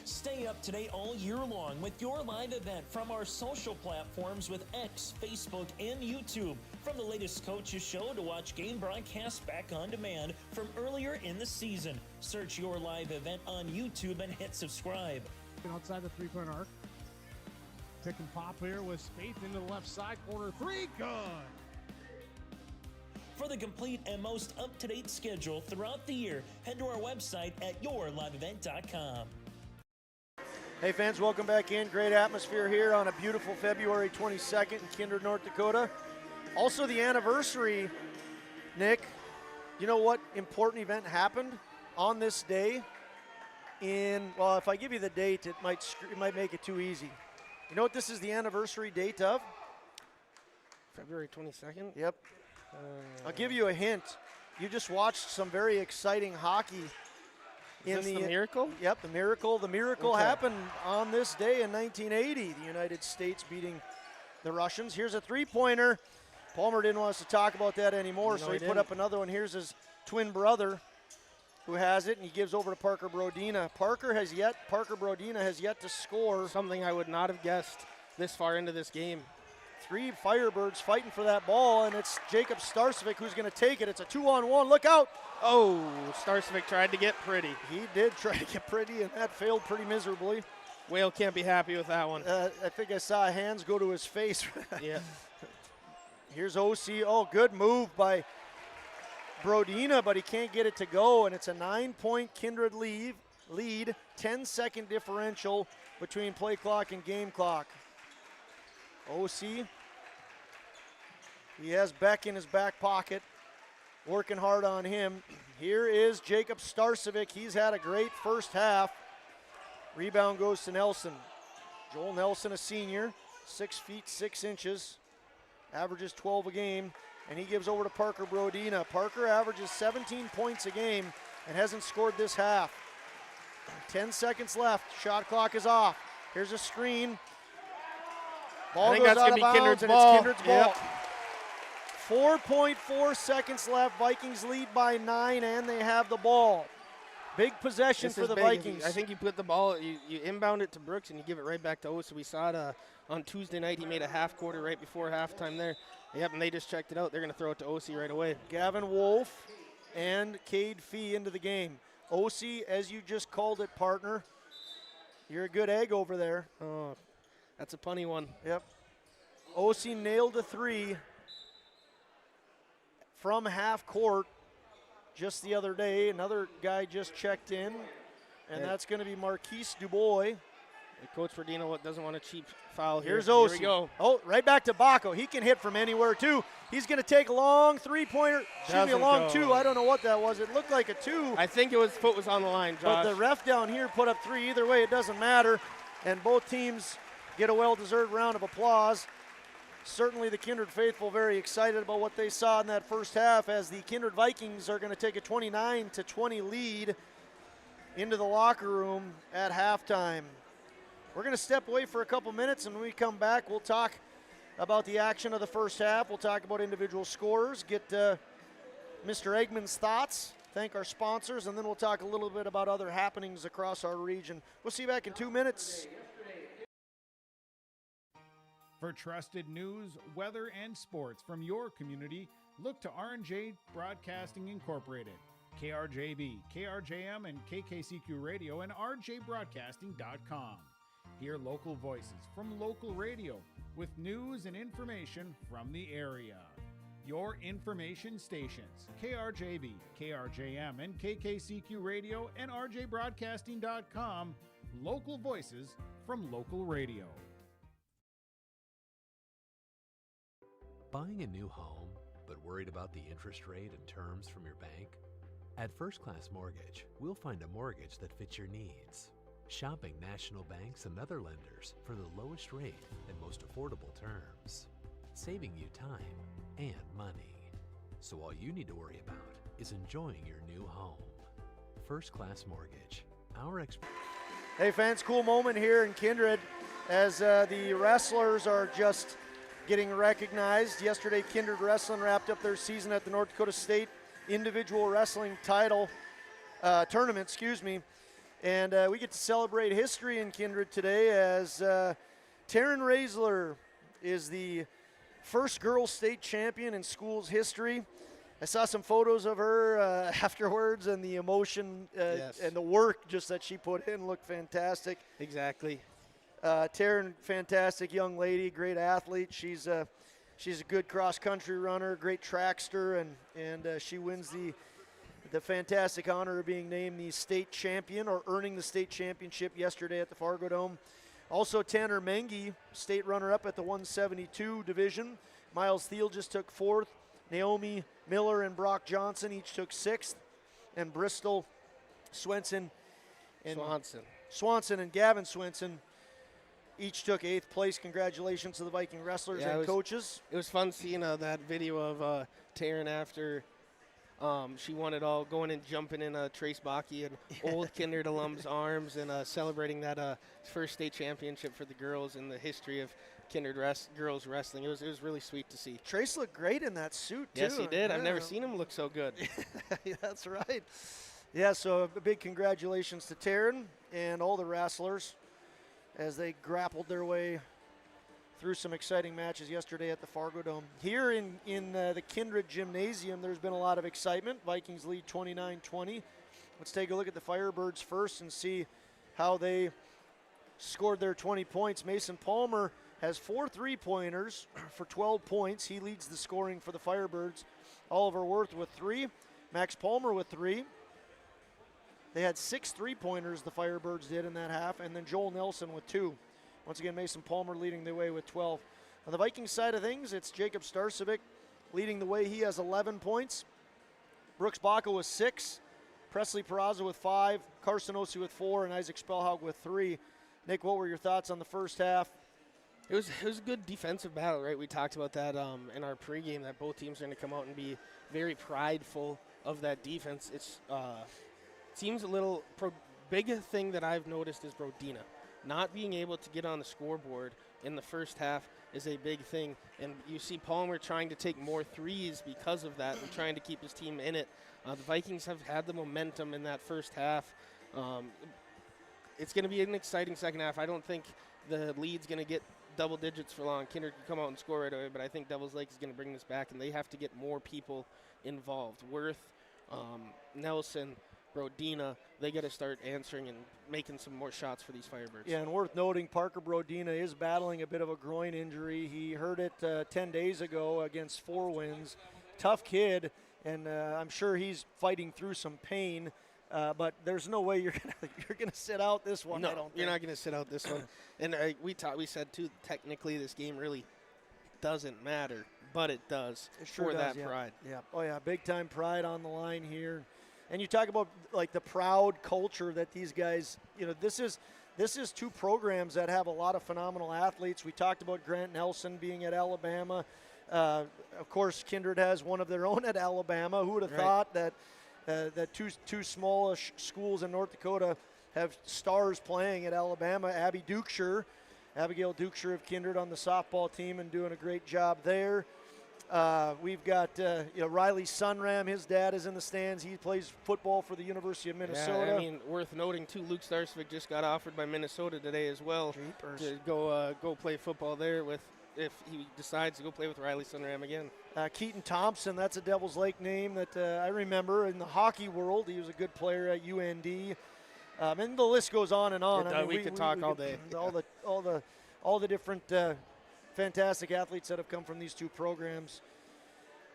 Stay up to date all year long with your live event from our social platforms with X, Facebook, and YouTube. From the latest coaches show to watch game broadcasts back on demand from earlier in the season. Search your live event on YouTube and hit subscribe. Outside the 3-point arc. Pick and pop here with Spaeth into the left side corner 3. Good. For the complete and most up-to-date schedule throughout the year, head to our website at yourliveevent.com. Hey fans, welcome back in. Great atmosphere here on a beautiful February 22nd in Kindred, North Dakota. Also the anniversary, Nick. You know what important event happened on this day? Well, if I give you the date, it might make it too easy. You know what this is the anniversary date of? February 22nd? Yep. I'll give you a hint. You just watched some very exciting hockey. Is this the Miracle? Yep, the Miracle. The Miracle happened on this day in 1980, the United States beating the Russians. Here's a 3-pointer. Palmer didn't want us to talk about that anymore, so he put up another one. Here's his twin brother. who has it, and he gives over to Parker Brodina. Parker Brodina has yet to score. Something I would not have guessed this far into this game. 3 Firebirds fighting for that ball, and it's Jacob Starcevic who's going to take it. It's a 2-on-1. Look out! Oh, Starcevic tried to get pretty. He did try to get pretty, and that failed pretty miserably. Whale can't be happy with that one. I think I saw hands go to his face. Yeah. Here's OC. Oh, good move by Brodina, but he can't get it to go, and it's a 9-point Kindred lead, 10-second differential between play clock and game clock. OC, he has Beck in his back pocket, working hard on him. Here is Jacob Starcevic. He's had a great first half. Rebound goes to Nelson. Joel Nelson, a senior, 6 feet 6 inches, averages 12 a game, and he gives over to Parker Brodina. Parker averages 17 points a game and hasn't scored this half. 10 seconds left. Shot clock is off. Here's a screen. Ball goes out of bounds, and it's Kindred's ball. 4.4 seconds left. Vikings lead by 9, and they have the ball. Big possession for the Vikings. I think you put the ball, you inbound it to Brooks, and you give it right back to Osa. We saw it on Tuesday night. He made a half quarter right before halftime there. Yep, and they just checked it out. They're going to throw it to OC right away. Gavin Wolf and Cade Fee into the game. OC, as you just called it, partner, you're a good egg over there. Oh, that's a punny one. Yep. OC nailed a 3 from half court just the other day. Another guy just checked in, and that's going to be Marquise Dubois. Coach Ferdino doesn't want a cheap foul here. Here's OC. Here we go. Oh, right back to Baco. He can hit from anywhere, too. He's going to take a long three-pointer. Excuse me, a long 2. I don't know what that was. It looked like a 2. I think it was foot was on the line, Josh. But the ref down here put up 3. Either way, it doesn't matter. And both teams get a well-deserved round of applause. Certainly the Kindred faithful very excited about what they saw in that first half, as the Kindred Vikings are going to take a 29-20 lead into the locker room at halftime. We're going to step away for a couple minutes, and when we come back, we'll talk about the action of the first half. We'll talk about individual scores, get Mr. Eggman's thoughts, thank our sponsors, and then we'll talk a little bit about other happenings across our region. We'll see you back in 2 minutes. For trusted news, weather, and sports from your community, look to R&J Broadcasting Incorporated, KRJB, KRJM, and KKCQ Radio, and rjbroadcasting.com. Hear local voices from local radio with news and information from the area. Your information stations, KRJB, KRJM, and KKCQ Radio, and rjbroadcasting.com. Local voices from local radio. Buying a new home, but worried about the interest rate and terms from your bank? At First Class Mortgage, we'll find a mortgage that fits your needs. Shopping national banks and other lenders for the lowest rate and most affordable terms. Saving you time and money. So all you need to worry about is enjoying your new home. First Class Mortgage. Hey fans, cool moment here in Kindred as the wrestlers are just getting recognized. Yesterday, Kindred Wrestling wrapped up their season at the North Dakota State Individual Wrestling Title Tournament, and we get to celebrate history in Kindred today as Taryn Raisler is the first girls state champion in school's history. I saw some photos of her afterwards, and the emotion and the work just that she put in looked fantastic. Exactly. Taryn, fantastic young lady, great athlete. She's a good cross-country runner, great trackster, and she wins the fantastic honor of being named the state champion, or earning the state championship yesterday at the Fargo Dome. Also, Tanner Mengi, state runner-up at the 172 division. Miles Thiel just took 4th. Naomi Miller and Brock Johnson each took 6th. And Bristol Swanson and Gavin Swenson each took 8th place. Congratulations to the Viking wrestlers and coaches. It was fun seeing that video of Taryn after she won it all, going and jumping in Trace Bakke and old Kindred alums' arms, and celebrating that first state championship for the girls in the history of Kindred girls wrestling. It was really sweet to see. Trace looked great in that suit, too. Yes, he did. I've never seen him look so good. That's right. Yeah, so a big congratulations to Taryn and all the wrestlers as they grappled their way through some exciting matches yesterday at the Fargo Dome. Here in the Kindred Gymnasium, there's been a lot of excitement. Vikings lead 29-20. Let's take a look at the Firebirds first and see how they scored their 20 points. Mason Palmer has 4 3-pointers for 12 points. He leads the scoring for the Firebirds. Oliver Worth with 3. Max Palmer with 3. They had 6 3-pointers, the Firebirds did in that half, and then Joel Nelson with 2. Once again, Mason Palmer leading the way with 12. On the Vikings side of things, it's Jacob Starcevic leading the way. He has 11 points. Brooks Baca with 6. Presley Peraza with 5. Carson Osi with 4. And Isaac Spellhaug with 3. Nick, what were your thoughts on the first half? It was a good defensive battle, right? We talked about that in our pregame, that both teams are going to come out and be very prideful of that defense. It's seems a little big thing that I've noticed is Brodina. Not being able to get on the scoreboard in the first half is a big thing. And you see Palmer trying to take more threes because of that and trying to keep his team in it. The Vikings have had the momentum in that first half. It's going to be an exciting second half. I don't think the lead's going to get double digits for long. Kindred can come out and score right away, but I think Devils Lake is going to bring this back, and they have to get more people involved. Worth, Nelson, Brodina, they got to start answering and making some more shots for these Firebirds. Yeah, and worth noting, Parker Brodina is battling a bit of a groin injury. He hurt it 10 days ago against Four Winds. Tough kid, and I'm sure he's fighting through some pain. But there's no way you're gonna sit out this one. No, I don't think. You're not gonna sit out this one. And we said too. Technically, this game really doesn't matter, but it does for that pride. Yeah. Oh yeah, big time pride on the line here. And you talk about like the proud culture that these guys. You know, this is 2 programs that have a lot of phenomenal athletes. We talked about Grant Nelson being at Alabama. Of course, Kindred has one of their own at Alabama. Who would have thought that? That two smallish schools in North Dakota have stars playing at Alabama. Abigail Dukeshire of Kindred on the softball team and doing a great job there. We've got Riley Sunram. His dad is in the stands. He plays football for the University of Minnesota. Yeah, I mean, worth noting too, Luke Starcevic just got offered by Minnesota today as well to go play football there if he decides to go play with Riley Sunram again. Keaton Thompson, that's a Devils Lake name that I remember in the hockey world. He was a good player at UND. And the list goes on and on. We could talk all day. All the different fantastic athletes that have come from these 2 programs.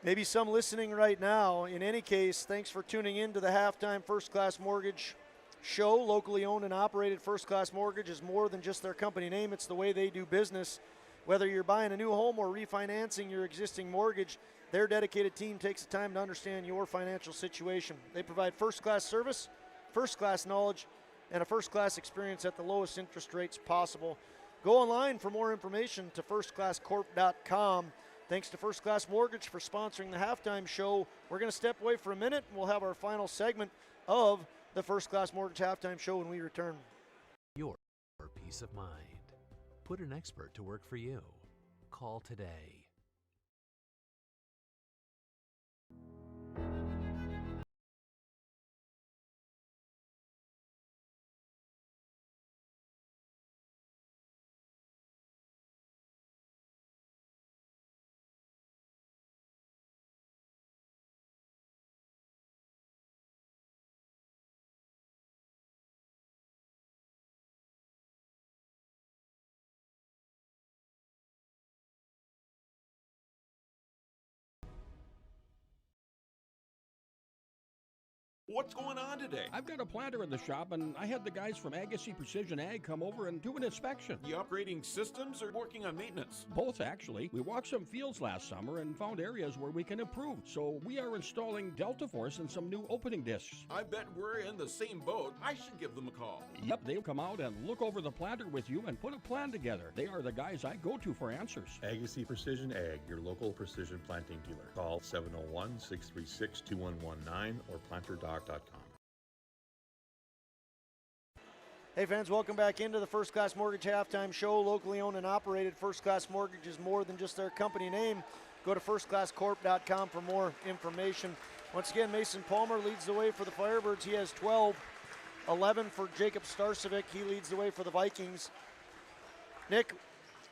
Maybe some listening right now. In any case, thanks for tuning in to the Halftime First Class Mortgage Show. Locally owned and operated First Class Mortgage is more than just their company name. It's the way they do business. Whether you're buying a new home or refinancing your existing mortgage, their dedicated team takes the time to understand your financial situation. They provide first-class service, first-class knowledge, and a first-class experience at the lowest interest rates possible. Go online for more information to firstclasscorp.com. Thanks to First Class Mortgage for sponsoring the halftime show. We're going to step away for a minute, and we'll have our final segment of the First Class Mortgage halftime show when we return. Your peace of mind. Put an expert to work for you. Call today. What's going on today? I've got a planter in the shop, and I had the guys from Agassi Precision Ag come over and do an inspection. You upgrading systems or working on maintenance? Both, actually. We walked some fields last summer and found areas where we can improve. So we are installing Delta Force and some new opening discs. I bet we're in the same boat. I should give them a call. Yep, they'll come out and look over the planter with you and put a plan together. They are the guys I go to for answers. Agassi Precision Ag, your local precision planting dealer. Call 701-636-2119 or planterdoc.com. Hey fans, welcome back into the First Class Mortgage halftime show. Locally owned and operated, First Class Mortgage is more than just their company name. Go to firstclasscorp.com for more information. Once again, Mason Palmer leads the way for the Firebirds. He has 12, 11 for Jacob Starcevic. He leads the way for the Vikings. Nick,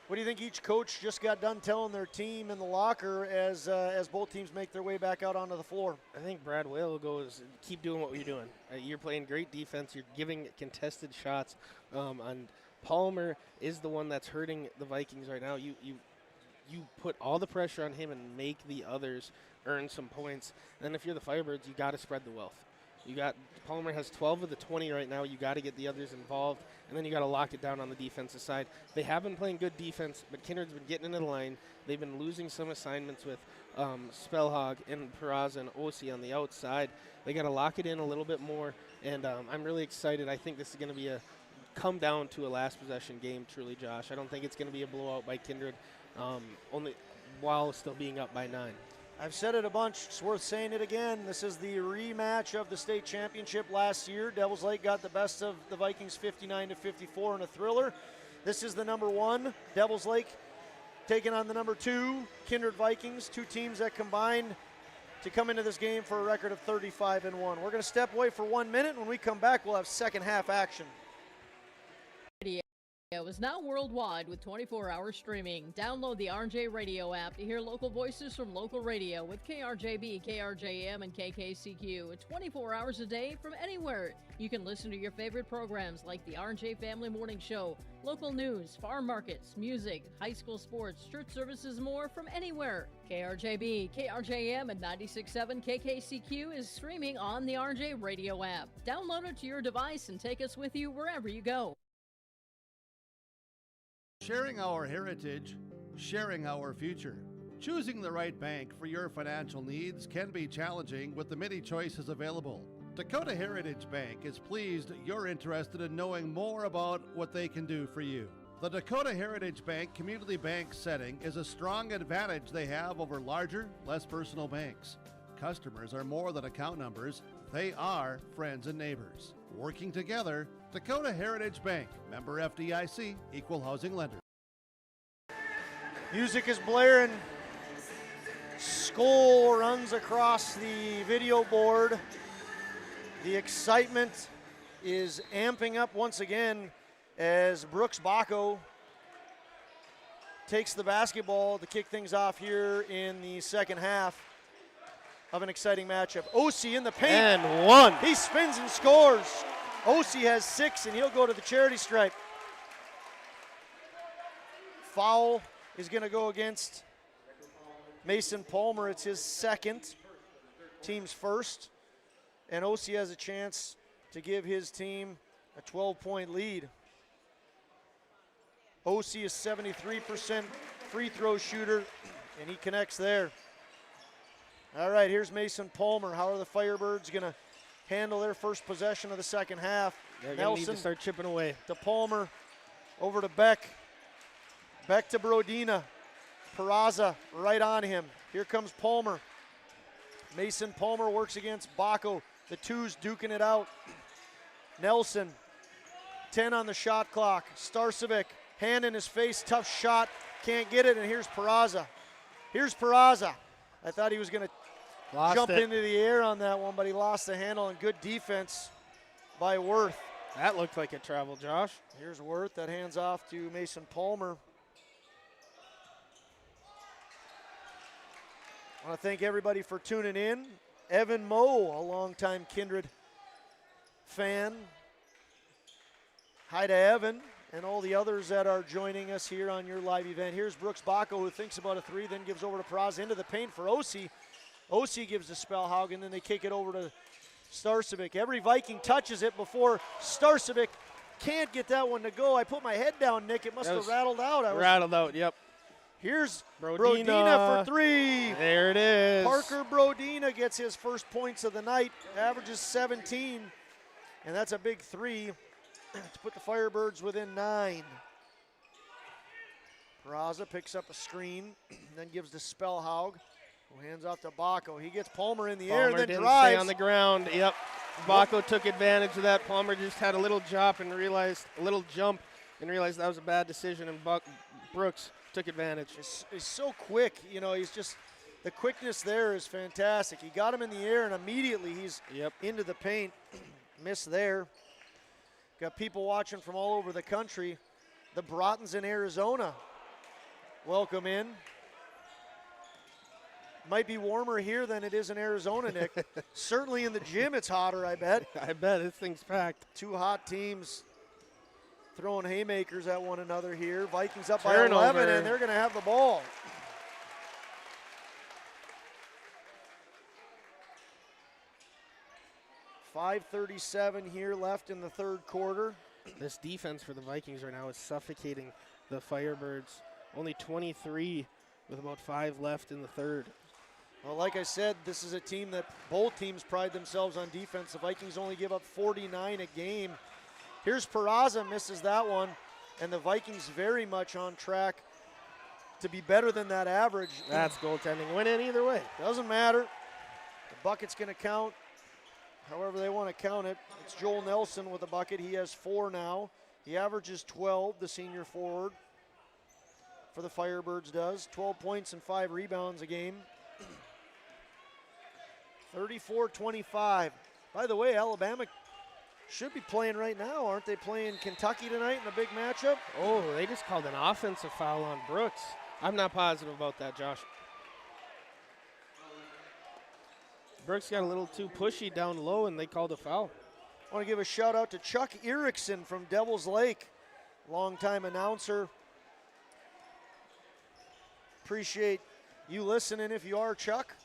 what do you think each coach just got done telling their team in the locker as both teams make their way back out onto the floor? I think Brad Whale goes, keep doing what you're doing. You're playing great defense. You're giving contested shots. And Palmer is the one that's hurting the Vikings right now. You put all the pressure on him and make the others earn some points. And then if you're the Firebirds, you got to spread the wealth. Palmer has 12 of the 20 right now. You got to get the others involved, and then you got to lock it down on the defensive side. They have been playing good defense, but Kindred's been getting into the line. They've been losing some assignments with Spellhog and Peraza and Osi on the outside. They got to lock it in a little bit more, and I'm really excited. I think this is going to be come down to a last possession game, truly, Josh. I don't think it's going to be a blowout by Kindred, only while still being up by 9. I've said it a bunch. It's worth saying it again. This is the rematch of the state championship last year. Devils Lake got the best of the Vikings 59-54 in a thriller. This is the number 1. Devils Lake taking on the number 2, Kindred Vikings. Two teams that combined to come into this game for a record of 35-1. We're going to step away for 1 minute. When we come back, we'll have second half action. Radio is now worldwide with 24-hour streaming. Download the RJ Radio app to hear local voices from local radio with KRJB, KRJM, and KKCQ 24 hours a day from anywhere. You can listen to your favorite programs like the RJ Family Morning Show, local news, farm markets, music, high school sports, church services, more from anywhere. KRJB, KRJM, and 96.7 KKCQ is streaming on the RJ Radio app. Download it to your device and take us with you wherever you go. Sharing our heritage, sharing our future. Choosing the right bank for your financial needs can be challenging with the many choices available. Dakota Heritage Bank is pleased you're interested in knowing more about what they can do for you. The Dakota Heritage Bank community bank setting is a strong advantage they have over larger, less personal banks. Customers are more than account numbers, they are friends and neighbors. Working together, Dakota Heritage Bank, member FDIC, equal housing lender. Music is blaring. Skull runs across the video board. The excitement is amping up once again as Brooks Bacco takes the basketball to kick things off here in the second half of an exciting matchup. Osi in the paint. And one. He spins and scores. Osi has 6, and he'll go to the charity stripe. Foul is going to go against Mason Palmer. It's his second, team's first. And Osi has a chance to give his team a 12-point lead. Osi is 73% free throw shooter, and he connects there. All right, here's Mason Palmer. How are the Firebirds going to handle their first possession of the second half? They're going to need to start chipping away. To Palmer, over to Beck. Beck to Brodina. Peraza right on him. Here comes Palmer. Mason Palmer works against Bacco. The twos duking it out. Nelson, 10 on the shot clock. Starcevic, hand in his face, tough shot. Can't get it, and here's Peraza. Here's Peraza. I thought he was going to jump into the air on that one, but he lost the handle, and good defense by Worth. That looked like a travel, Josh. Here's Worth. That hands off to Mason Palmer. I want to thank everybody for tuning in. Evan Moe, a longtime Kindred fan. Hi to Evan and all the others that are joining us here on your live event. Here's Brooks Bacco, who thinks about a three, then gives over to Peraza into the paint for Osi. Osi gives to Spellhog, and then they kick it over to Starcevic. Every Viking touches it before Starcevic can't get that one to go. I put my head down, Nick. It must have rattled out. Rattled out, yep. Here's Brodina for three. There it is. Parker Brodina gets his first points of the night, averages 17, and that's a big three to put the Firebirds within 9. Peraza picks up a screen, then gives to Spellhog, who hands off to Bacco. He gets Palmer in the air, then didn't drives. Stay on the ground. Yep. Bacco took advantage of that. Palmer just had a little jump and realized that was a bad decision, and Brooks took advantage. He's so quick, you know, he's just The quickness there is fantastic. He got him in the air, and immediately he's into the paint. Miss there. Got people watching from all over the country. The Broughtons in Arizona. Welcome in. Might be warmer here than it is in Arizona, Nick. Certainly in the gym it's hotter, I bet. I bet. This thing's packed. Two hot teams throwing haymakers at one another here. Vikings up Turnover. by 11, and they're going to have the ball. .537 here left in the third quarter. This defense for the Vikings right now is suffocating the Firebirds. Only 23 with about 5 left in the third. Well, like I said, this is a team that both teams pride themselves on defense. The Vikings only give up 49 a game. Here's Peraza, misses that one, and the Vikings very much on track to be better than that average. That's goaltending. Win in either way. Doesn't matter. The bucket's going to count however they want to count it. It's Joel Nelson with a bucket. He has 4 now. He averages 12, the senior forward for the Firebirds does. 12 points and 5 rebounds a game. 34-25. By the way, Alabama should be playing right now. Aren't they playing Kentucky tonight in a big matchup? Oh, they just called an offensive foul on Brooks. I'm not positive about that, Josh. Brooks got a little too pushy down low, and they called a foul. I want to give a shout out to Chuck Erickson from Devil's Lake, longtime announcer. Appreciate you listening if you are, Chuck.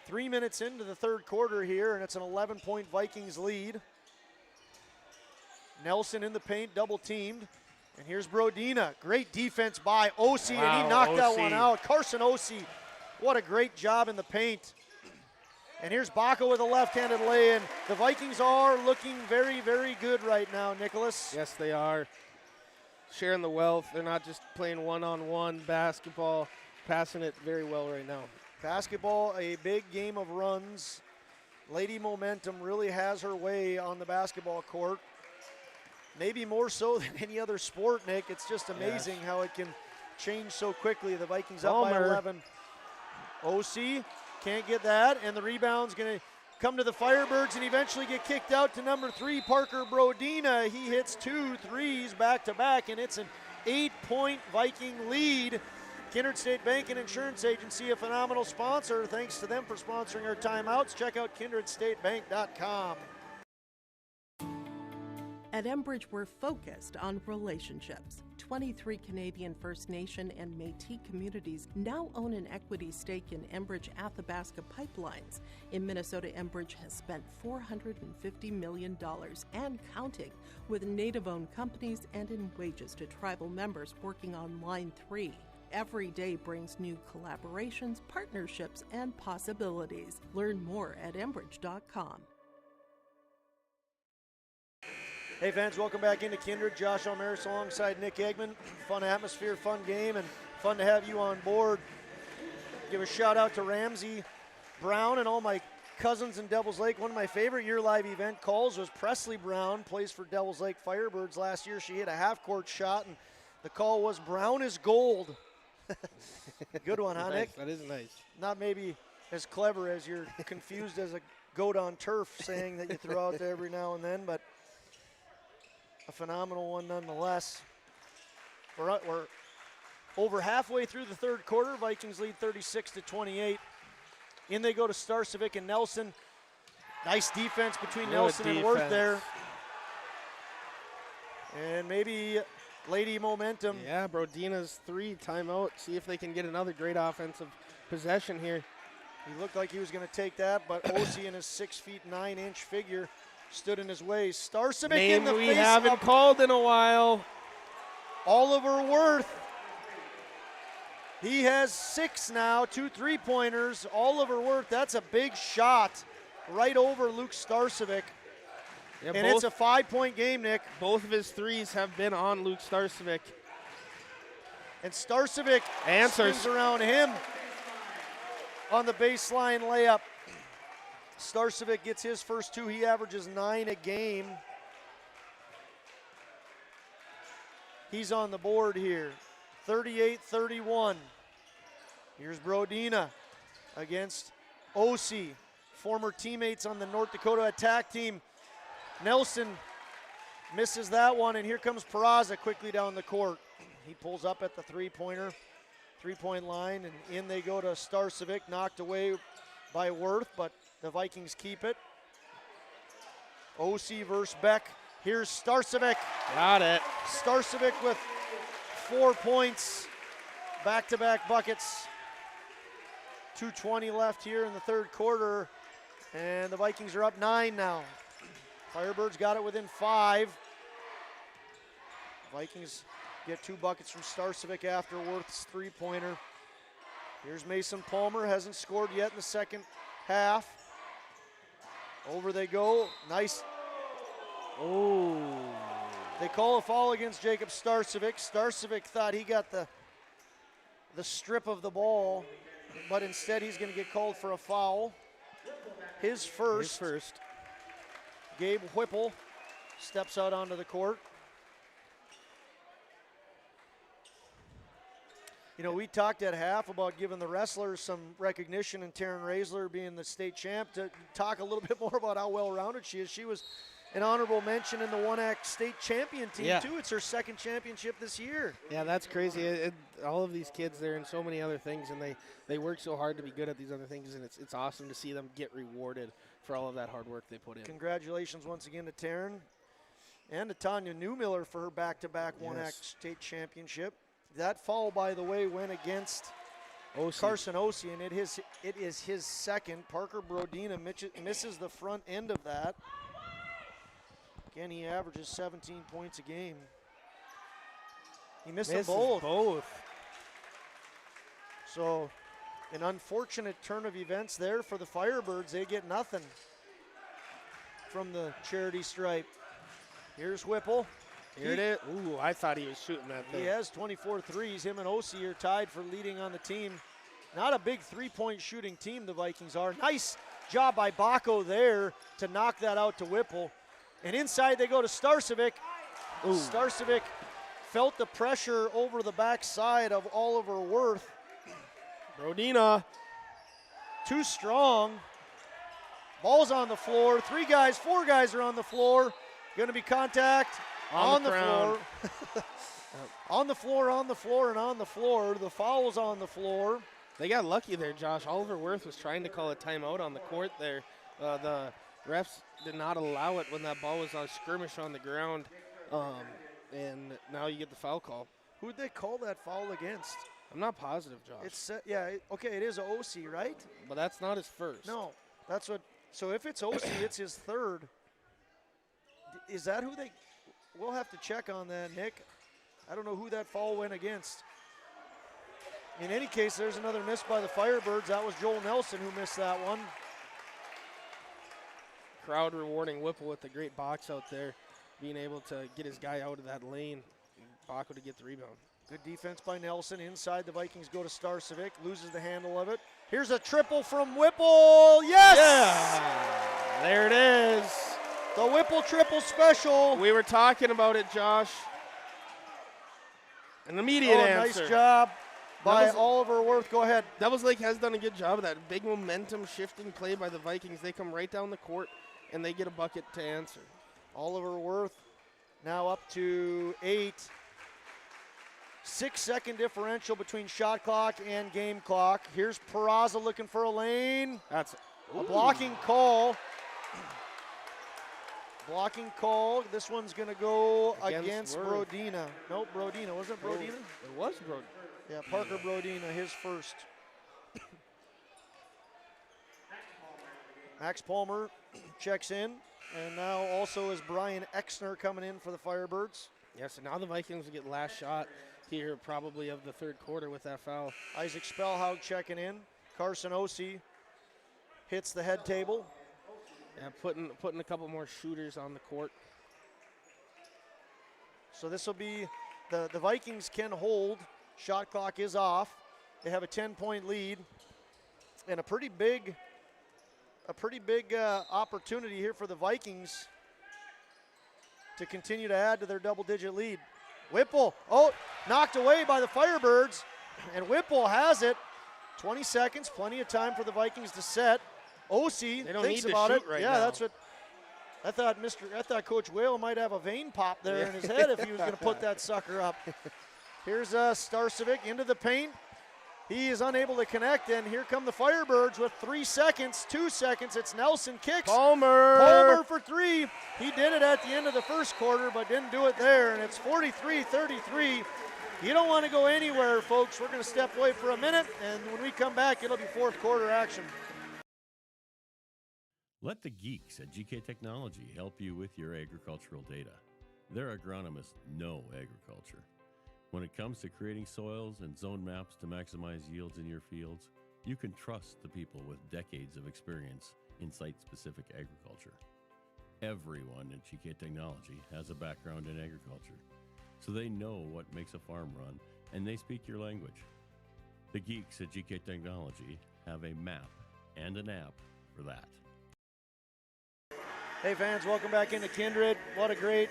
3 minutes into the third quarter here, and it's an 11-point Vikings lead. Nelson in the paint, double teamed. And here's Brodina. Great defense by Osi, and he knocked that one out. Carson Osi, what a great job in the paint. And here's Baca with a left-handed lay-in. The Vikings are looking very, very good right now, Nicholas. Yes, they are. Sharing the wealth. They're not just playing one-on-one basketball, passing it very well right now. Basketball, a big game of runs. Lady Momentum really has her way on the basketball court. Maybe more so than any other sport, Nick. It's just amazing how it can change so quickly. The Vikings up by 11. OC can't get that, and the rebound's going to come to the Firebirds and eventually get kicked out to number 3, Parker Brodina. He hits 2 threes back-to-back, and it's an 8-point Viking lead. Kindred State Bank and Insurance Agency, a phenomenal sponsor. Thanks to them for sponsoring our timeouts. Check out kindredstatebank.com. At Enbridge, we're focused on relationships. 23 Canadian First Nation and Métis communities now own an equity stake in Enbridge Athabasca Pipelines. In Minnesota, Enbridge has spent $450 million and counting with Native-owned companies and in wages to tribal members working on Line 3. Every day brings new collaborations, partnerships, and possibilities. Learn more at Enbridge.com. Hey fans, welcome back into Kindred. Josh Almaris alongside Nick Eggman. Fun atmosphere, fun game, and fun to have you on board. Give a shout out to Ramsey Brown and all my cousins in Devils Lake. One of my favorite year live event calls was Presley Brown, plays for Devils Lake Firebirds last year. She hit a half-court shot, and the call was Brown is gold. Good one, huh, Nick? That is nice. Not maybe as clever as you're confused as a goat on turf saying that you throw out there every now and then, but a phenomenal one nonetheless. We're over halfway through the third quarter. Vikings lead 36-28. In they go to Starcevic and Nelson. Nice defense between Nelson and Worth there. And maybe Lady Momentum. Yeah, Brodina's 3 timeout. See if they can get another great offensive possession here. He looked like he was going to take that, but Osi in his 6'9" figure stood in his way. Starcevic in the face. We haven't called in a while. Oliver Worth. He has 6 now, 2 3-pointers. Oliver Worth, that's a big shot right over Luke Starcevic. Yeah, and it's a 5-point game, Nick. Both of his threes have been on Luke Starcevic. And Starcevic answers spins around him on the baseline layup. Starcevic gets his first 2. He averages 9 a game. He's on the board here. 38-31. Here's Brodina against Osi, former teammates on the North Dakota attack team. Nelson misses that one, and here comes Peraza quickly down the court. He pulls up at the three-point line, and in they go to Starcevic, knocked away by Worth, but the Vikings keep it. Osi versus Beck. Here's Starcevic. Got it. Starcevic with 4 points, back-to-back buckets. 2:20 left here in the third quarter, and the Vikings are up 9 now. Firebirds got it within 5. Vikings get 2 buckets from Starcevic after Worth's three-pointer. Here's Mason Palmer, hasn't scored yet in the second half. Over they go, nice. Oh. They call a foul against Jacob Starcevic. Starcevic thought he got the strip of the ball, but instead he's going to get called for a foul. His first. Gabe Whipple steps out onto the court. You know, we talked at half about giving the wrestlers some recognition, and Taryn Raisler being the state champ, to talk a little bit more about how well-rounded she is. She was an honorable mention in the 1-act state champion team, too. It's her second championship this year. Yeah, that's crazy. All of these kids, they're in so many other things, and they work so hard to be good at these other things, and it's awesome to see them get rewarded for all of that hard work they put in. Congratulations once again to Taryn and to Tanya Newmiller for her back-to-back 1-act state championship. That foul, by the way, went against Carson Osi, and it is his second. Parker Brodina misses the front end of that. Again, he averages 17 points a game. He missed them both. So, an unfortunate turn of events there for the Firebirds. They get nothing from the charity stripe. Here's Whipple. Here it is. Ooh, I thought he was shooting that thing. He has 24 threes. Him and Osi are tied for leading on the team. Not a big three-point shooting team, the Vikings are. Nice job by Baco there to knock that out to Whipple. And inside they go to Starcevic. Ooh. Starcevic felt the pressure over the backside of Oliver Worth. Brodina. Too strong. Ball's on the floor. 4 guys are on the floor. Going to be contact. On the floor. On the floor, and on the floor. The foul's on the floor. They got lucky there, Josh. Oliver Worth was trying to call a timeout on the court there. The refs did not allow it when that ball was on skirmish on the ground. And now you get the foul call. Who did they call that foul against? I'm not positive, Josh. It's okay, it is Osi, right? But that's not his first. No, that's what. So if it's Osi, it's his third. Is that who they? We'll have to check on that, Nick. I don't know who that foul went against. In any case, there's another miss by the Firebirds. That was Joel Nelson who missed that one. Crowd rewarding Whipple with the great box out there, being able to get his guy out of that lane. Baco to get the rebound. Good defense by Nelson. Inside, the Vikings go to Starcevic, loses the handle of it. Here's a triple from Whipple. Yes! Yeah! There it is. The Whipple triple special. We were talking about it, Josh. An immediate answer. Nice job by Oliver Worth. Go ahead. Devils Lake has done a good job of that. Big momentum shifting play by the Vikings. They come right down the court, and they get a bucket to answer. Oliver Worth now up to 8. 6-second differential between shot clock and game clock. Here's Peraza looking for a lane. That's a blocking call. Blocking call. This one's going to go against Brodina. Nope, Brodina. Wasn't it Brodina? It was Brodina. Yeah, Parker Brodina, his first. Max Palmer checks in. And now also is Brian Exner coming in for the Firebirds. Yes, and now the Vikings will get last shot here probably of the third quarter with that foul. Isaac Spellhaug checking in. Carson Osi hits the head table. Yeah, putting a couple more shooters on the court. So this will be, the Vikings can hold. Shot clock is off. They have a 10-point lead. And a pretty big opportunity here for the Vikings to continue to add to their double-digit lead. Whipple, knocked away by the Firebirds. And Whipple has it. 20 seconds, plenty of time for the Vikings to set. OC They don't thinks need to about it. shoot right yeah, now. that's what I thought Coach Whale might have a vein pop there in his head if he was going to put that sucker up. Here's Starcevic into the paint. He is unable to connect, and here come the Firebirds with 3 seconds, 2 seconds. It's Nelson kicks. Palmer for three. He did it at the end of the first quarter, but didn't do it there, and it's 43-33. You don't want to go anywhere, folks. We're going to step away for a minute, and when we come back, it'll be fourth quarter action. Let the geeks at GK Technology help you with your agricultural data. Their agronomists know agriculture. When it comes to creating soils and zone maps to maximize yields in your fields, you can trust the people with decades of experience in site-specific agriculture. Everyone at GK Technology has a background in agriculture, so they know what makes a farm run, and they speak your language. The geeks at GK Technology have a map and an app for that. Hey fans, welcome back into Kindred. What a great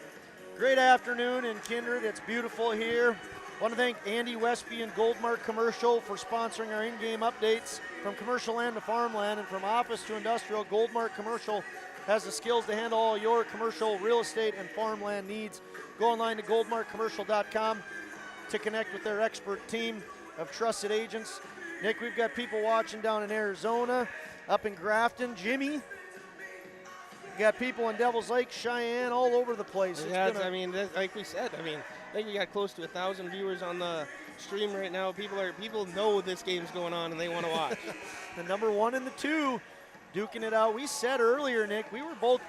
afternoon in Kindred. It's beautiful here. I want to thank Andy Westby and Goldmark Commercial for sponsoring our in-game updates. From commercial land to farmland and from office to industrial, Goldmark Commercial has the skills to handle all your commercial, real estate, and farmland needs. Go online to goldmarkcommercial.com to connect with their expert team of trusted agents. Nick, we've got people watching down in Arizona, up in Grafton. Jimmy, got people in Devils Lake, Cheyenne, all over the place. Like we said, I think we got close to 1,000 viewers on the stream right now. People know this game's going on and they want to watch. The number one and the two duking it out. We said earlier, Nick, we were both,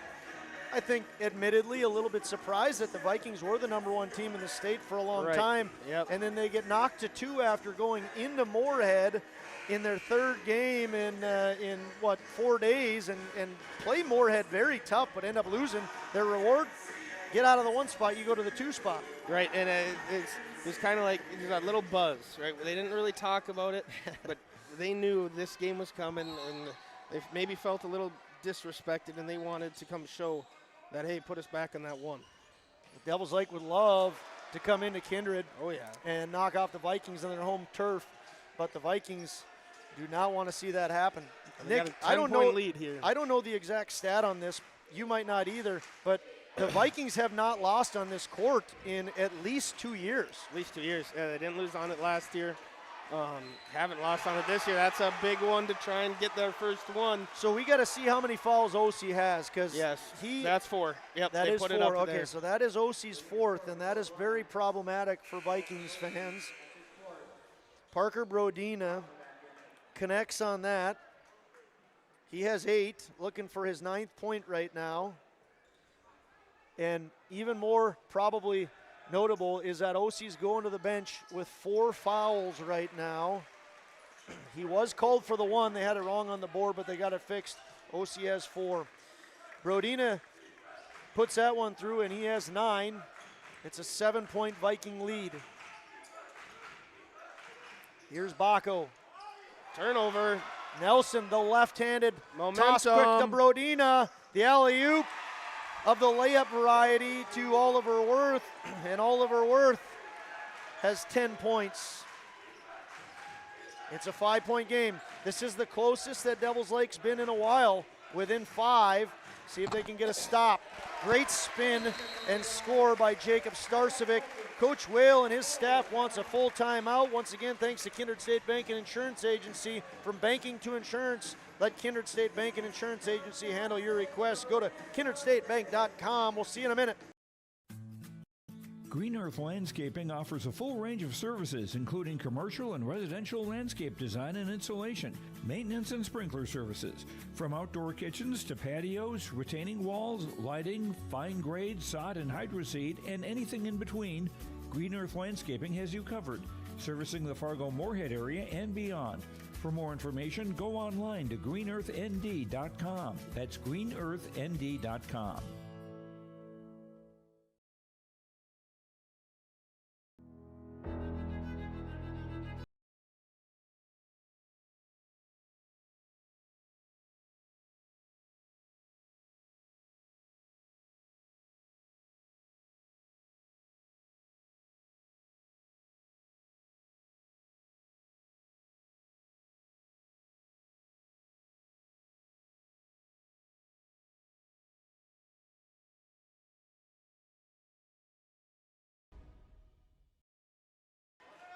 I think, admittedly a little bit surprised that the Vikings were the number one team in the state for a long time. Yep. And then they get knocked to 2 after going into Moorhead in their third game in 4 days and play Moorhead very tough, but end up losing. Their reward, get out of the 1 spot, you go to the 2 spot. Right, and it's kind of like there's a little buzz, right? They didn't really talk about it, but they knew this game was coming, and they maybe felt a little disrespected, and they wanted to come show that, hey, put us back on that 1. The Devils Lake would love to come into Kindred yeah, and knock off the Vikings on their home turf, but the Vikings do not want to see that happen. Nick, I don't know. Lead here. I don't know the exact stat on this. You might not either, but the Vikings have not lost on this court in at least 2 years. At least 2 years. They didn't lose on it last year. Haven't lost on it this year. That's a big one to try and get their first one. So we got to see how many fouls OC has, because that's 4. Yep, that they is put 4. It up okay, there. so that is OC's 4th, and that is very problematic for Vikings fans. Parker Brodina connects on that. He has 8, looking for his 9th point right now. And even more probably notable is that OC's going to the bench with 4 fouls right now. He was called for the 1. They had it wrong on the board, but they got it fixed. OC has 4. Brodina puts that one through, and he has 9. It's a 7-point Viking lead. Here's Baco. Turnover. Nelson, the left-handed momentum. Toss quick to Brodina. The alley-oop of the layup variety to Oliver Worth, and Oliver Worth has 10 points. It's a 5-point game. This is the closest that Devils Lake's been in a while, within 5. See if they can get a stop. Great spin and score by Jacob Starcevic. Coach Whale and his staff wants a full timeout. Once again, thanks to Kindred State Bank and Insurance Agency. From banking to insurance, let Kindred State Bank and Insurance Agency handle your requests. Go to kindredstatebank.com. We'll see you in a minute. Green Earth Landscaping offers a full range of services, including commercial and residential landscape design and installation, maintenance and sprinkler services. From outdoor kitchens to patios, retaining walls, lighting, fine grade, sod and hydroseed, and anything in between, Green Earth Landscaping has you covered, servicing the Fargo-Moorhead area and beyond. For more information, go online to greenearthnd.com. That's greenearthnd.com.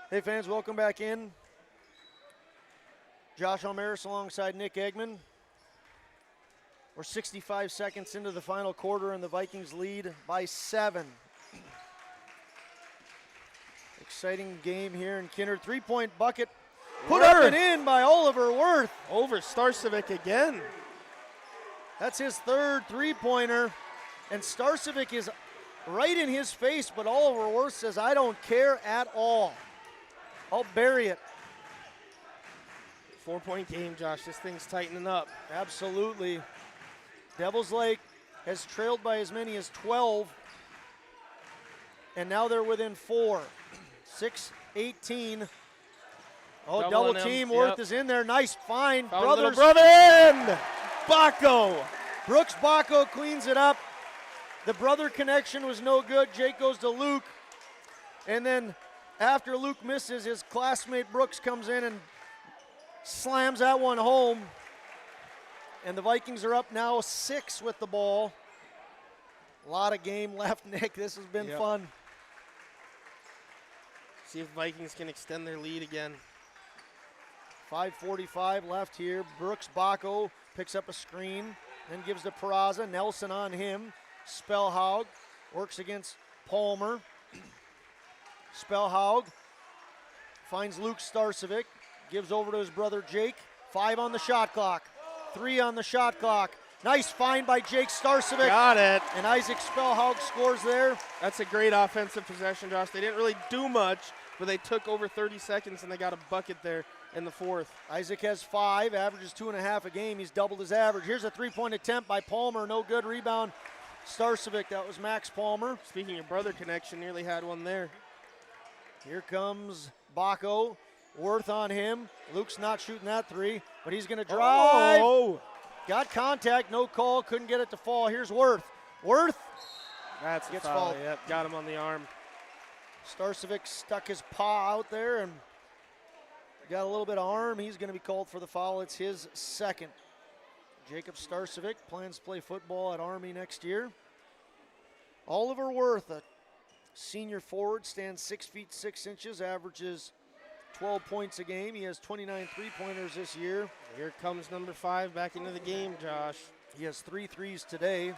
Hey fans, welcome back in. Josh Almaris alongside Nick Eggman. We're 65 seconds into the final quarter and the Vikings lead by 7. Exciting game here in Kindred. 3-point bucket put up and in by Oliver Worth. Over Starcevic again. That's his third three-pointer. And Starcevic is right in his face, but Oliver Worth says, I don't care at all. I'll bury it. 4-point game, Josh. This thing's tightening up. Absolutely. Devils Lake has trailed by as many as 12, and now they're within 4. 6-18. Oh, double team. Worth is in there. Nice find. Brothers. Brother in. Bacco. Brooks Bacco cleans it up. The brother connection was no good. Jake goes to Luke. And then after Luke misses, his classmate Brooks comes in and slams that one home. And the Vikings are up now 6 with the ball. A lot of game left, Nick. This has been fun. See if Vikings can extend their lead again. 5:45 left here. Brooks Bacco picks up a screen, then gives to Peraza. Nelson on him. Spellhaug works against Palmer. Spellhaug finds Luke Starcevic, gives over to his brother Jake. 5 on the shot clock. 3 on the shot clock. Nice find by Jake Starcevic. Got it. And Isaac Spellhaug scores there. That's a great offensive possession, Josh. They didn't really do much, but they took over 30 seconds and they got a bucket there in the fourth. Isaac has 5, averages 2.5 a game. He's doubled his average. Here's a 3-point attempt by Palmer. No good. Rebound Starcevic. That was Max Palmer. Speaking of brother connection, nearly had one there. Here comes Bacco. Worth on him. Luke's not shooting that 3, but he's going to drive. Oh. Got contact, no call, couldn't get it to fall. Here's Worth. Worth. That's gets foul. fouled. Yep, got him on the arm. Starcevic stuck his paw out there and got a little bit of arm. He's going to be called for the foul. It's his second. Jacob Starcevic plans to play football at Army next year. Oliver Worth, a senior forward, stands 6 feet 6 inches, averages 12 points a game. He has 29 three-pointers this year. Here comes number 5 back into the game, Josh. He has 3 threes today.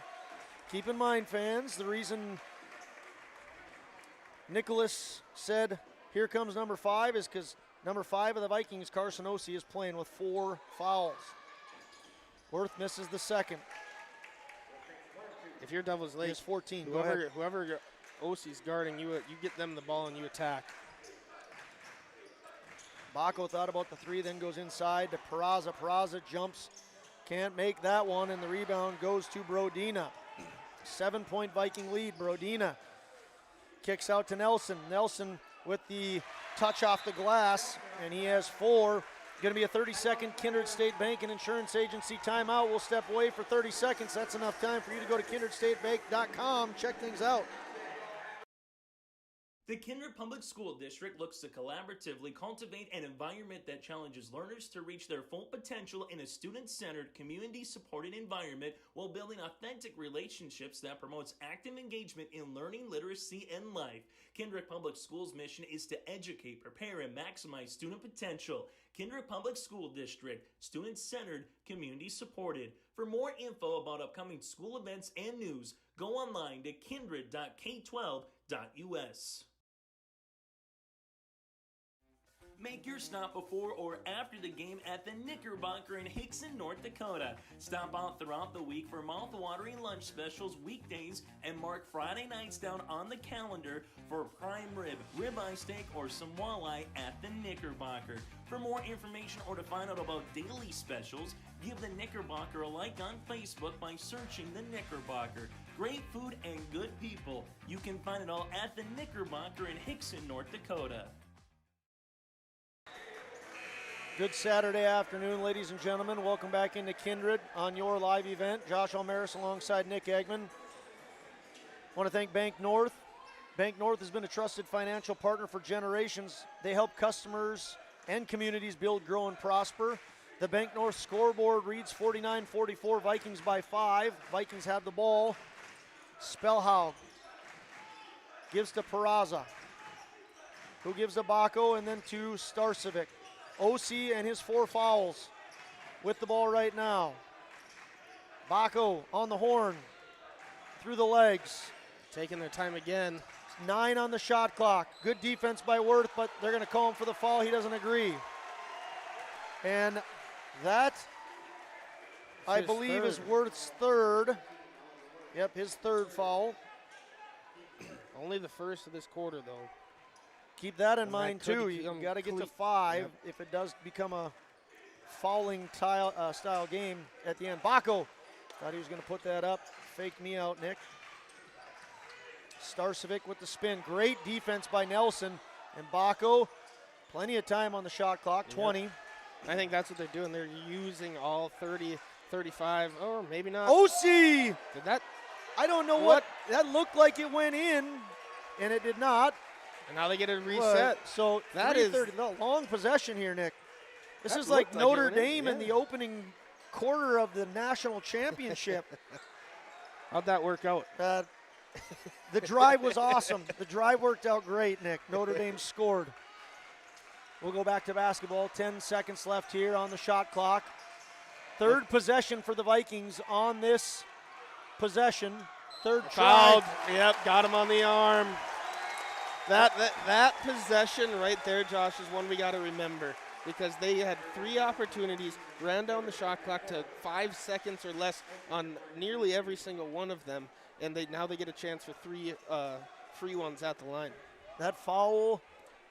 Keep in mind, fans, the reason Nicholas said, here comes number 5, is because number 5 of the Vikings, Carson Ossie, is playing with 4 fouls. Worth misses the second. If you're Devils Lake, he has 14. Whoever Ossie's guarding, you get them the ball and you attack. Bacco thought about the 3, then goes inside to Peraza. Peraza jumps, can't make that one, and the rebound goes to Brodina. 7-point Viking lead. Brodina kicks out to Nelson. Nelson with the touch off the glass, and he has 4. Going to be a 30-second Kindred State Bank and Insurance Agency timeout. We'll step away for 30 seconds. That's enough time for you to go to kindredstatebank.com, check things out. The Kindred Public School District looks to collaboratively cultivate an environment that challenges learners to reach their full potential in a student-centered, community-supported environment while building authentic relationships that promotes active engagement in learning, literacy, and life. Kindred Public Schools' mission is to educate, prepare, and maximize student potential. Kindred Public School District, student-centered, community-supported. For more info about upcoming school events and news, go online to kindred.k12.us. Make your stop before or after the game at the Knickerbocker in Hickson, North Dakota. Stop out throughout the week for mouth-watering lunch specials weekdays and mark Friday nights down on the calendar for prime rib, ribeye steak, or some walleye at the Knickerbocker. For more information or to find out about daily specials, give the Knickerbocker a like on Facebook by searching the Knickerbocker. Great food and good people. You can find it all at the Knickerbocker in Hickson, North Dakota. Good Saturday afternoon, ladies and gentlemen. Welcome back into Kindred on your live event. Josh Almaris alongside Nick Eggman. Want to thank Bank North. Bank North has been a trusted financial partner for generations. They help customers and communities build, grow, and prosper. The Bank North scoreboard reads 49-44, Vikings by 5. Vikings have the ball. Spellhaug gives to Peraza. who gives to Bako and then to Starcevic. OC and his 4 fouls with the ball right now. Bako on the horn, through the legs. Taking their time again. 9 on the shot clock. Good defense by Worth, but they're going to call him for the foul. He doesn't agree. And that, I believe, is Worth's third. Yep, his third foul. Only the first of this quarter, though. Keep that in mind, too. You got to get to 5 Yep. if it does become a fouling style game at the end. Bako thought he was going to put that up. Faked me out, Nick. Starcevic with the spin. Great defense by Nelson. And Bako, plenty of time on the shot clock, 20. I think that's what they're doing. They're using all 30, 35, or maybe not. OC! Did that? I don't know what. That looked like it went in, and it did not. And now they get a reset. So that is 3:30. No, long possession here, Nick. This That is like looked like Notre it went in, Dame in the opening quarter of the national championship. How'd that work out? The drive was awesome. The drive worked out great, Nick. Notre Dame scored. We'll go back to basketball. 10 seconds left here on the shot clock. Third possession for the Vikings on this possession. Third Fouled. try. Yep, got him on the arm. That possession right there, Josh, is one we got to remember, because they had 3 opportunities, ran down the shot clock to 5 seconds or less on nearly every single one of them, and now they get a chance for 3 free ones at the line. That foul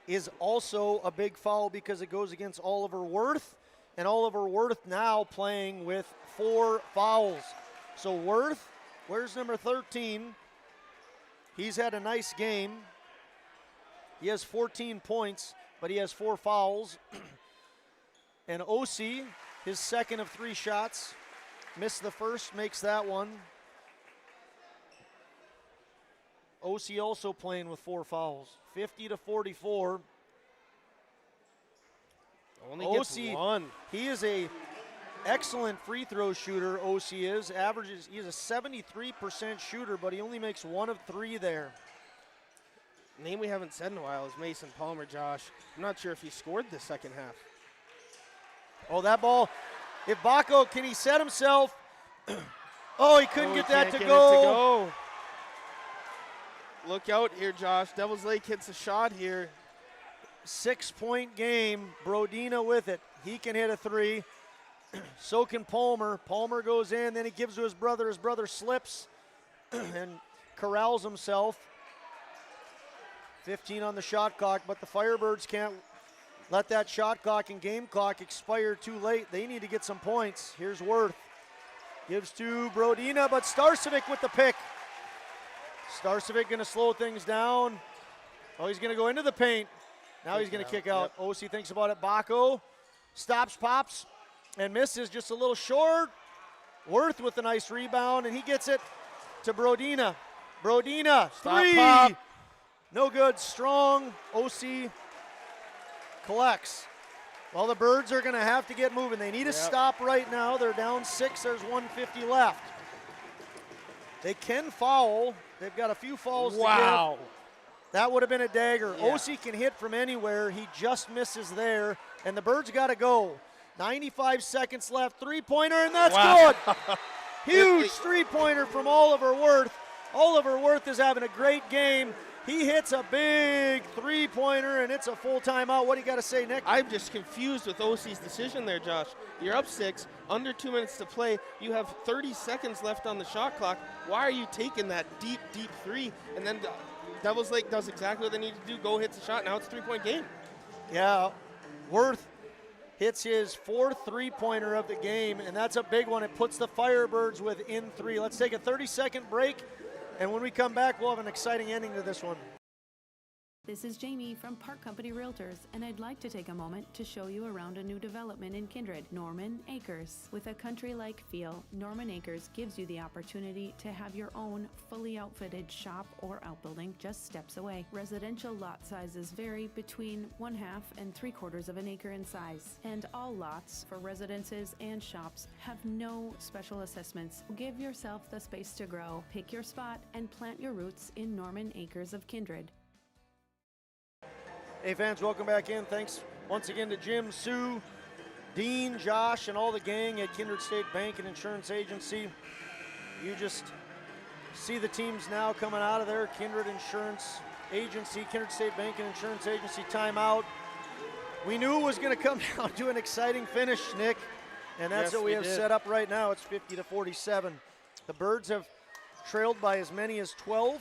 is also a big foul because it goes against Oliver Worth, and Oliver Worth now playing with 4 fouls. So Worth, where's number 13? He's had a nice game. He has 14 points, but he has 4 fouls. And OC, his second of 3 shots, missed the first, makes that one. OC also playing with 4 fouls. 50-44. Only gets OC, 1. he is a excellent free throw shooter, OC is. Averages, he's a 73% shooter, but he only makes 1 of 3 there. Name we haven't said in a while is Mason Palmer, Josh. I'm not sure if he scored the second half. Oh, that ball. If Bako, can he set himself? Oh, he couldn't get that to go. Look out here, Josh. Devils Lake hits a shot here. 6-point game. Brodina with it. He can hit a 3. So can Palmer. Palmer goes in, then he gives to his brother. His brother slips and corrals himself. 15 on the shot clock, but the Firebirds can't let that shot clock and game clock expire too late. They need to get some points. Here's Worth. Gives to Brodina, but Starcevic with the pick. Starcevic going to slow things down. Oh, he's going to go into the paint. Now he's going to kick out. Yep. OC thinks about it. Bako stops, pops, and misses just a little short. Worth with a nice rebound, and he gets it to Brodina. Brodina, 3. Pop. No good, strong. OC collects. Well, the Birds are going to have to get moving. They need to stop right now. They're down 6. There's 1:50 left. They can foul. They've got a few fouls to give. That would have been a dagger. Yeah. OC can hit from anywhere. He just misses there, and the Birds got to go. 95 seconds left. 3-pointer, and that's good. Huge 3-pointer from Oliver Worth. Oliver Worth is having a great game. He hits a big 3-pointer, and it's a full timeout. What do you got to say, Nick? I'm just confused with OC's decision there, Josh. You're up 6, under 2 minutes to play. You have 30 seconds left on the shot clock. Why are you taking that deep, deep 3? And then Devils Lake does exactly what they need to do. Go hits the shot. Now it's a 3-point game. Yeah, Worth hits his 4th 3-pointer of the game, and that's a big one. It puts the Firebirds within 3. Let's take a 30-second break. And when we come back, we'll have an exciting ending to this one. This is Jamie from Park Company Realtors, and I'd like to take a moment to show you around a new development in Kindred, Norman Acres. With a country-like feel, Norman Acres gives you the opportunity to have your own fully outfitted shop or outbuilding just steps away. Residential lot sizes vary between 1/2 and 3/4 of an acre in size, and all lots for residences and shops have no special assessments. Give yourself the space to grow. Pick your spot and plant your roots in Norman Acres of Kindred. Hey fans, welcome back in. Thanks once again to Jim, Sue, Dean, Josh, and all the gang at Kindred State Bank and Insurance Agency. You just see the teams now coming out of there. Kindred Insurance Agency, Kindred State Bank and Insurance Agency timeout. We knew it was going to come down to an exciting finish, Nick, and that's what we have set up right now. It's 50-47. The Birds have trailed by as many as 12.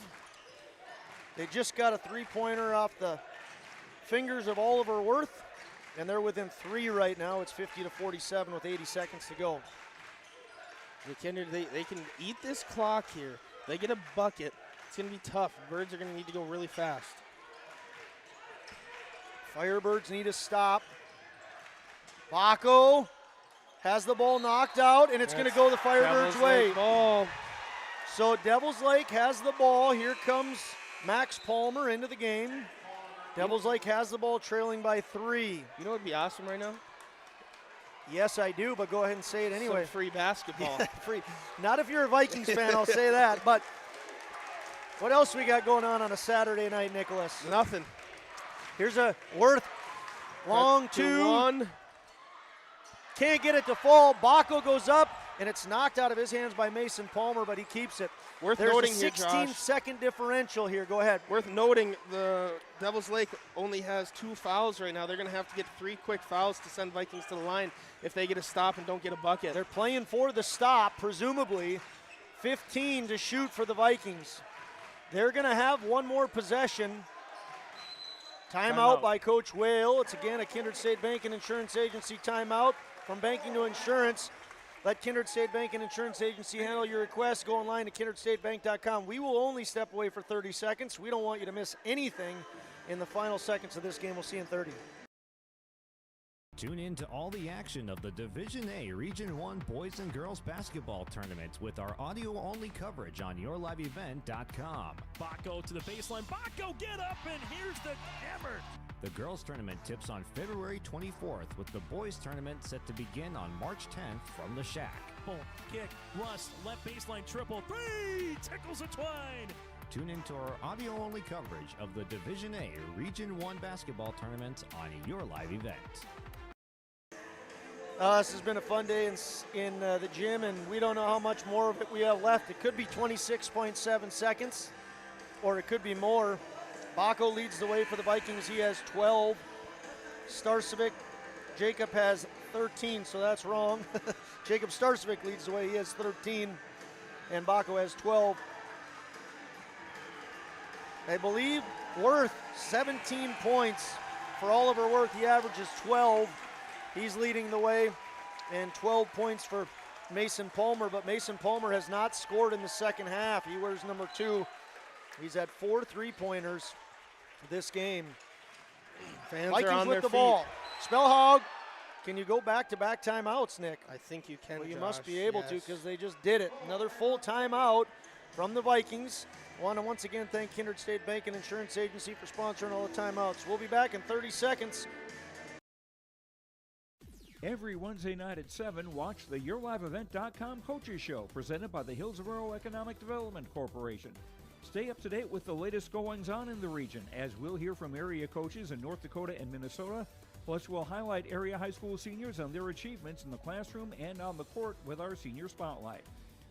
They just got a three-pointer off the fingers of Oliver Worth, and they're within 3 right now. It's 50-47 with 80 seconds to go. The Kindred, they can eat this clock here. They get a bucket. It's going to be tough. Birds are going to need to go really fast. Firebirds need a stop. Baco has the ball knocked out, and it's going to go the Firebirds' way. Ball. So Devils Lake has the ball. Here comes Max Palmer into the game. Devils Lake has the ball, trailing by 3. You know what would be awesome right now? Yes, I do, but go ahead and say it anyway. Some free basketball. Yeah, free. Not if you're a Vikings fan, I'll say that. But what else we got going on a Saturday night, Nicholas? Nothing. Here's a Worth long 2. 1. Can't get it to fall. Baco goes up, and it's knocked out of his hands by Mason Palmer, but he keeps it. Worth There's noting a here, 16-second differential here. Go ahead. Worth noting the Devils Lake only has 2 fouls right now. They're going to have to get 3 quick fouls to send Vikings to the line if they get a stop and don't get a bucket. They're playing for the stop, presumably. 15 to shoot for the Vikings. They're going to have one more possession. Timeout by Coach Whale. It's again a Kindred State Bank and Insurance Agency timeout. From banking to insurance, let Kindred State Bank and Insurance Agency handle your requests. Go online to kindredstatebank.com. We will only step away for 30 seconds. We don't want you to miss anything in the final seconds of this game. We'll see you in 30. Tune in to all the action of the Division A Region 1 Boys and Girls Basketball Tournaments with our audio-only coverage on yourliveevent.com. Baco to the baseline. Baco, get up, and here's the hammer. The girls' tournament tips on February 24th, with the boys' tournament set to begin on March 10th from the Shack. Boom, kick, Rust, left baseline triple, 3, tickles a twine. Tune into our audio-only coverage of the Division A Region 1 basketball tournament on your live event. This has been a fun day in the gym, and we don't know how much more of it we have left. It could be 26.7 seconds, or it could be more. Baco leads the way for the Vikings. He has 12. Starcevic, Jacob has 13, so that's wrong. Jacob Starcevic leads the way. He has 13, and Baco has 12. I believe Worth, 17 points for Oliver Worth. He averages 12. He's leading the way, and 12 points for Mason Palmer, but Mason Palmer has not scored in the second half. He wears number 2. He's had 4 3-pointers this game. Fans Vikings are on with their the feet. ball. Spellhog, can you go back-to-back timeouts, Nick? I think you can, Well, you Josh. must be able to, Yes. because they just did it. Another full timeout from the Vikings. I want to once again thank Kindred State Bank and Insurance Agency for sponsoring all the timeouts. We'll be back in 30 seconds. Every Wednesday night at 7, watch the YourLiveEvent.com Coaches Show, presented by the Hillsborough Economic Development Corporation. Stay up to date with the latest goings-on in the region, as we'll hear from area coaches in North Dakota and Minnesota. Plus, we'll highlight area high school seniors and their achievements in the classroom and on the court with our Senior Spotlight.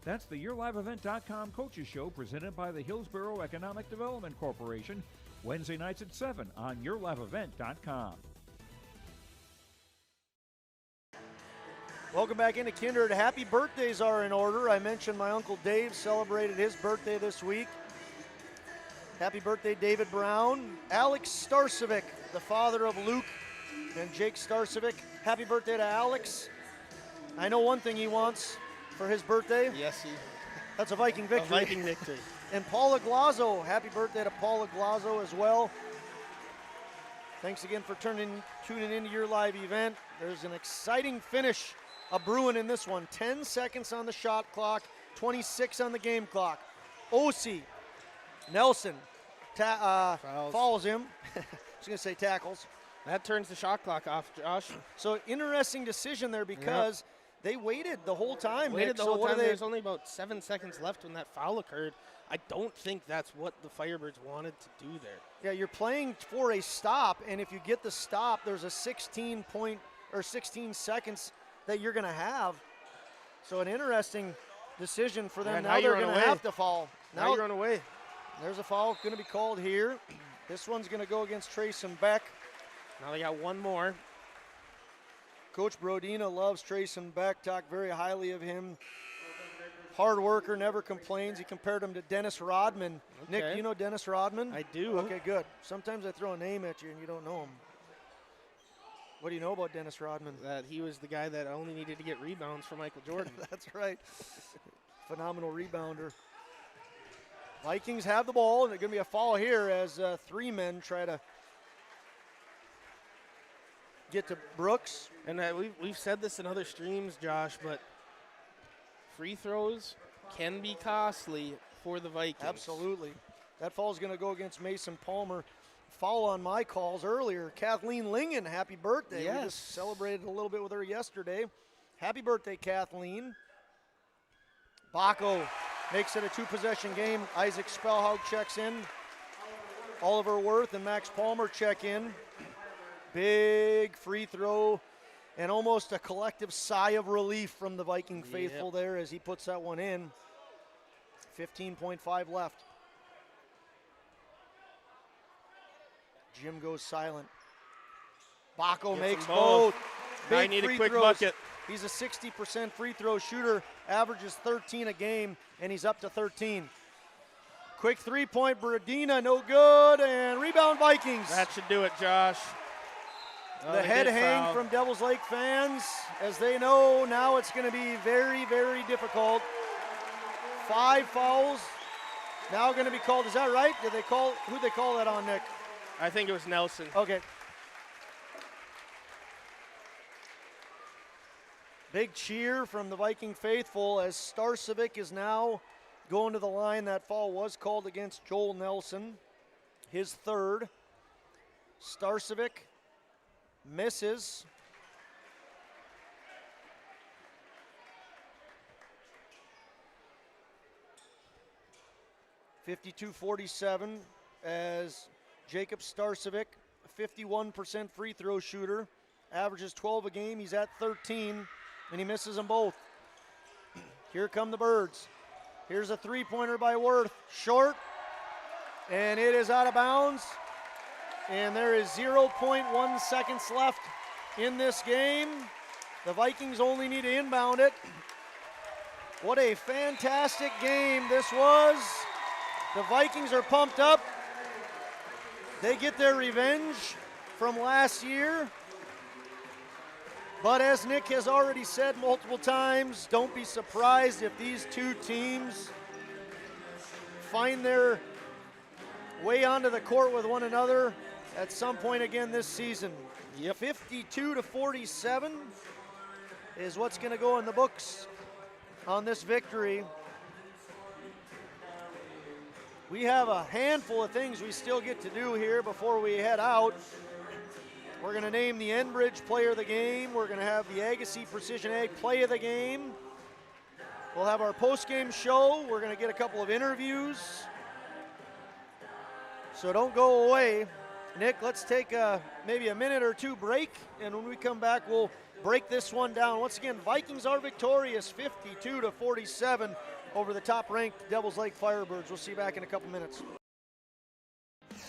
That's the YourLiveEvent.com Coaches Show, presented by the Hillsborough Economic Development Corporation, Wednesday nights at 7 on YourLiveEvent.com. Welcome back into Kindred. Happy birthdays are in order. I mentioned my Uncle Dave celebrated his birthday this week. Happy birthday, David Brown. Alex Starcevic, the father of Luke and Jake Starcevic. Happy birthday to Alex. I know one thing he wants for his birthday. Yes, that's a Viking victory. A Viking victory. And Paula Glazzo. Happy birthday to Paula Glazzo as well. Thanks again for tuning into your live event. There's an exciting finish brewing in this one. 10 seconds on the shot clock, 26 on the game clock. Osi, Nelson fouls him. I was going to say tackles. That turns the shot clock off, Josh. So interesting decision there, because they waited the whole time. Waited Nick, the so whole what time. are they- There's only about 7 seconds left when that foul occurred. I don't think that's what the Firebirds wanted to do there. Yeah, you're playing for a stop, and if you get the stop, there's a 16 seconds that you're going to have. So an interesting decision for them. Yeah, now they're going to have to foul. Now you're on away. There's a foul going to be called here. This one's going to go against Trayson Beck. Now they got one more. Coach Brodina loves Trayson Beck, talked very highly of him. Hard worker, never complains. He compared him to Dennis Rodman. Okay. Nick, you know Dennis Rodman? I do. Okay, good. Sometimes I throw a name at you and you don't know him. What do you know about Dennis Rodman? That he was the guy that only needed to get rebounds for Michael Jordan. That's right. Phenomenal rebounder. Vikings have the ball, and there's going to be a foul here as 3 men try to get to Brooks. And we've said this in other streams, Josh, but free throws can be costly for the Vikings. Absolutely. That foul is going to go against Mason Palmer. Foul on my calls earlier. Kathleen Lingen, happy birthday. Yes. We just celebrated a little bit with her yesterday. Happy birthday, Kathleen. Baco makes it a 2-possession game. Isaac Spellhaug checks in. Oliver Worth and Max Palmer check in. Big free throw and almost a collective sigh of relief from the Viking faithful there as he puts that one in. 15.5 left. Jim goes silent. Baco makes both. I Big need a free quick throws. bucket. He's a 60% free throw shooter, averages 13 a game, and he's up to 13. Quick three-point, Brodina, no good, and rebound Vikings. That should do it, Josh. The head hang from Devils Lake fans, as they know now it's going to be very, very difficult. 5 fouls now going to be called. Is that right? Who'd they call that on, Nick? I think it was Nelson. Okay. Big cheer from the Viking faithful as Starcevic is now going to the line. That foul was called against Joel Nelson, his 3rd. Starcevic misses. (52-47) as Jacob Starcevic, a 51% free throw shooter, averages 12 a game. He's at 13, and he misses them both. Here come the Birds. Here's a three-pointer by Worth, short, and it is out of bounds. And there is 0.1 seconds left in this game. The Vikings only need to inbound it. What a fantastic game this was. The Vikings are pumped up. They get their revenge from last year. But as Nick has already said multiple times, don't be surprised if these two teams find their way onto the court with one another at some point again this season. 52-47 is what's going to go in the books on this victory. We have a handful of things we still get to do here before we head out. We're going to name the Enbridge Player of the Game. We're going to have the Agassiz Precision Ag Play of the Game. We'll have our post-game show. We're going to get a couple of interviews. So don't go away. Nick, let's take maybe a minute or two break, and when we come back, we'll break this one down. Once again, Vikings are victorious 52-47 over the top-ranked Devils Lake Firebirds. We'll see you back in a couple minutes.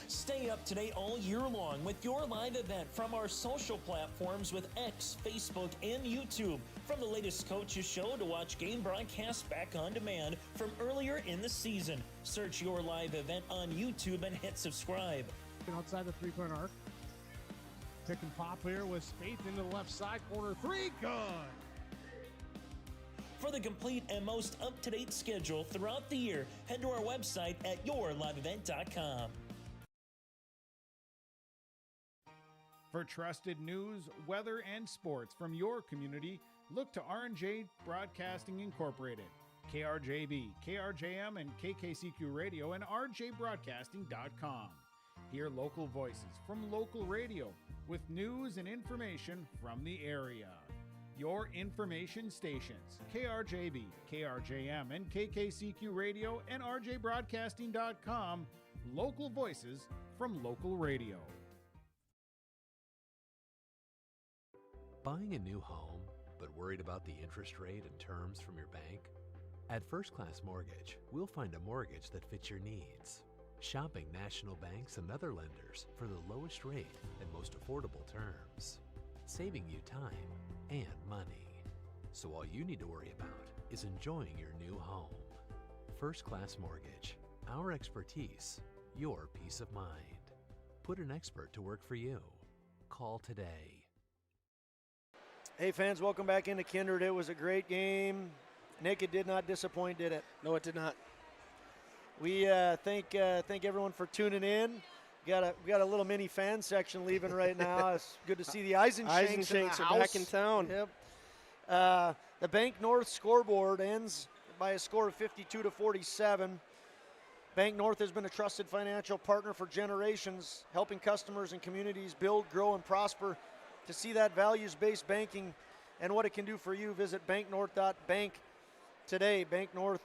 Stay up to date all year long with your live event from our social platforms with X, Facebook, and YouTube. From the latest coaches show to watch game broadcasts back on demand from earlier in the season. Search your live event on YouTube and hit subscribe. Outside the three-point arc. Pick and pop here with Spaeth into the left side corner. 3, good. For the complete and most up-to-date schedule throughout the year, head to our website at yourliveevent.com. For trusted news, weather, and sports from your community, look to R&J Broadcasting Incorporated, KRJB, KRJM, and KKCQ Radio, and rjbroadcasting.com. Hear local voices from local radio with news and information from the area. your information stations, KRJB, KRJM, and KKCQ Radio, and RJBroadcasting.com, local voices from local radio. Buying a new home, but worried about the interest rate and terms from your bank? At First Class Mortgage, we'll find a mortgage that fits your needs. Shopping national banks and other lenders for the lowest rate and most affordable terms. Saving you time and money. So all you need to worry about is enjoying your new home. First Class Mortgage. Our expertise, your peace of mind. Put an expert to work for you. Call today. Hey fans, welcome back into Kindred. It was a great game. Nick, it did not disappoint, did it? No, it did not. We thank everyone for tuning in. We got a little mini fan section leaving right now. It's good to see the Eisenchanks in the house. Are back in town. Yep. The Bank North scoreboard ends by a score of 52-47. Bank North has been a trusted financial partner for generations, helping customers and communities build, grow, and prosper. To see that values-based banking and what it can do for you, visit banknorth.bank today. Bank North,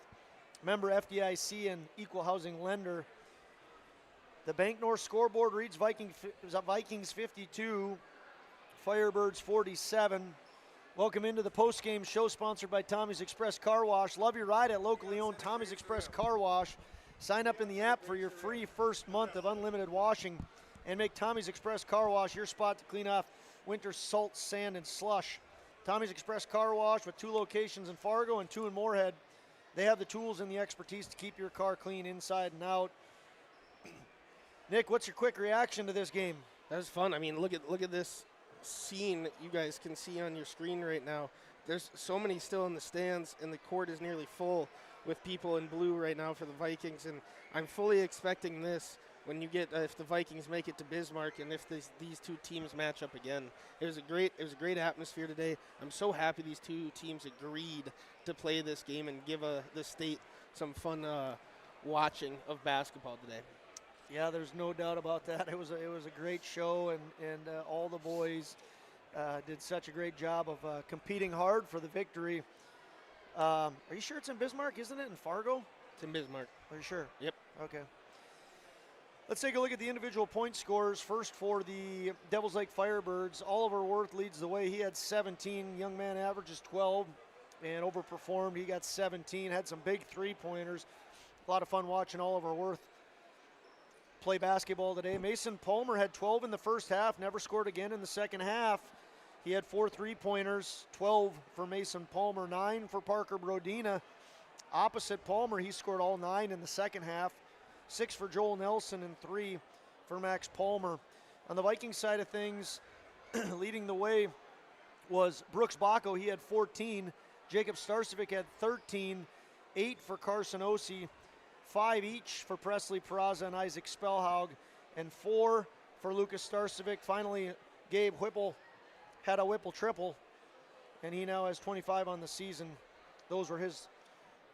member FDIC and equal housing lender. The Bank North scoreboard reads Vikings 52, Firebirds 47. Welcome into the postgame show sponsored by Tommy's Express Car Wash. Love your ride at locally owned Tommy's Express Car Wash. Sign up in the app for your free first month of unlimited washing and make Tommy's Express Car Wash your spot to clean off winter salt, sand, and slush. Tommy's Express Car Wash with 2 locations in Fargo and 2 in Moorhead. They have the tools and the expertise to keep your car clean inside and out. Nick, what's your quick reaction to this game? That was fun. I mean, look at this scene that you guys can see on your screen right now. There's so many still in the stands, and the court is nearly full with people in blue right now for the Vikings. And I'm fully expecting this when you get if the Vikings make it to Bismarck and if these two teams match up again. It was a great atmosphere today. I'm so happy these two teams agreed to play this game and give the state some fun watching of basketball today. Yeah, there's no doubt about that. It was a great show, and all the boys did such a great job of competing hard for the victory. Are you sure it's in Bismarck? Isn't it in Fargo? It's in Bismarck. Are you sure? Yep. Okay. Let's take a look at the individual point scores. First for the Devils Lake Firebirds, Oliver Worth leads the way. He had 17. Young man averages 12 and overperformed. He got 17, had some big three-pointers. A lot of fun watching Oliver Worth play basketball today. Mason Palmer had 12 in the first half, never scored again in the second half. He had 4 three-pointers, 12 for Mason Palmer, 9 for Parker Brodina. Opposite Palmer, he scored all 9 in the second half. 6 for Joel Nelson and 3 for Max Palmer. On the Vikings side of things, leading the way was Brooks Bacco. He had 14. Jacob Starcevic had 13. 8 for Carson Osi. 5 each for Presley Peraza and Isaac Spellhaug. And 4 for Lucas Starcevic. Finally, Gabe Whipple had a Whipple triple, and he now has 25 on the season. Those were his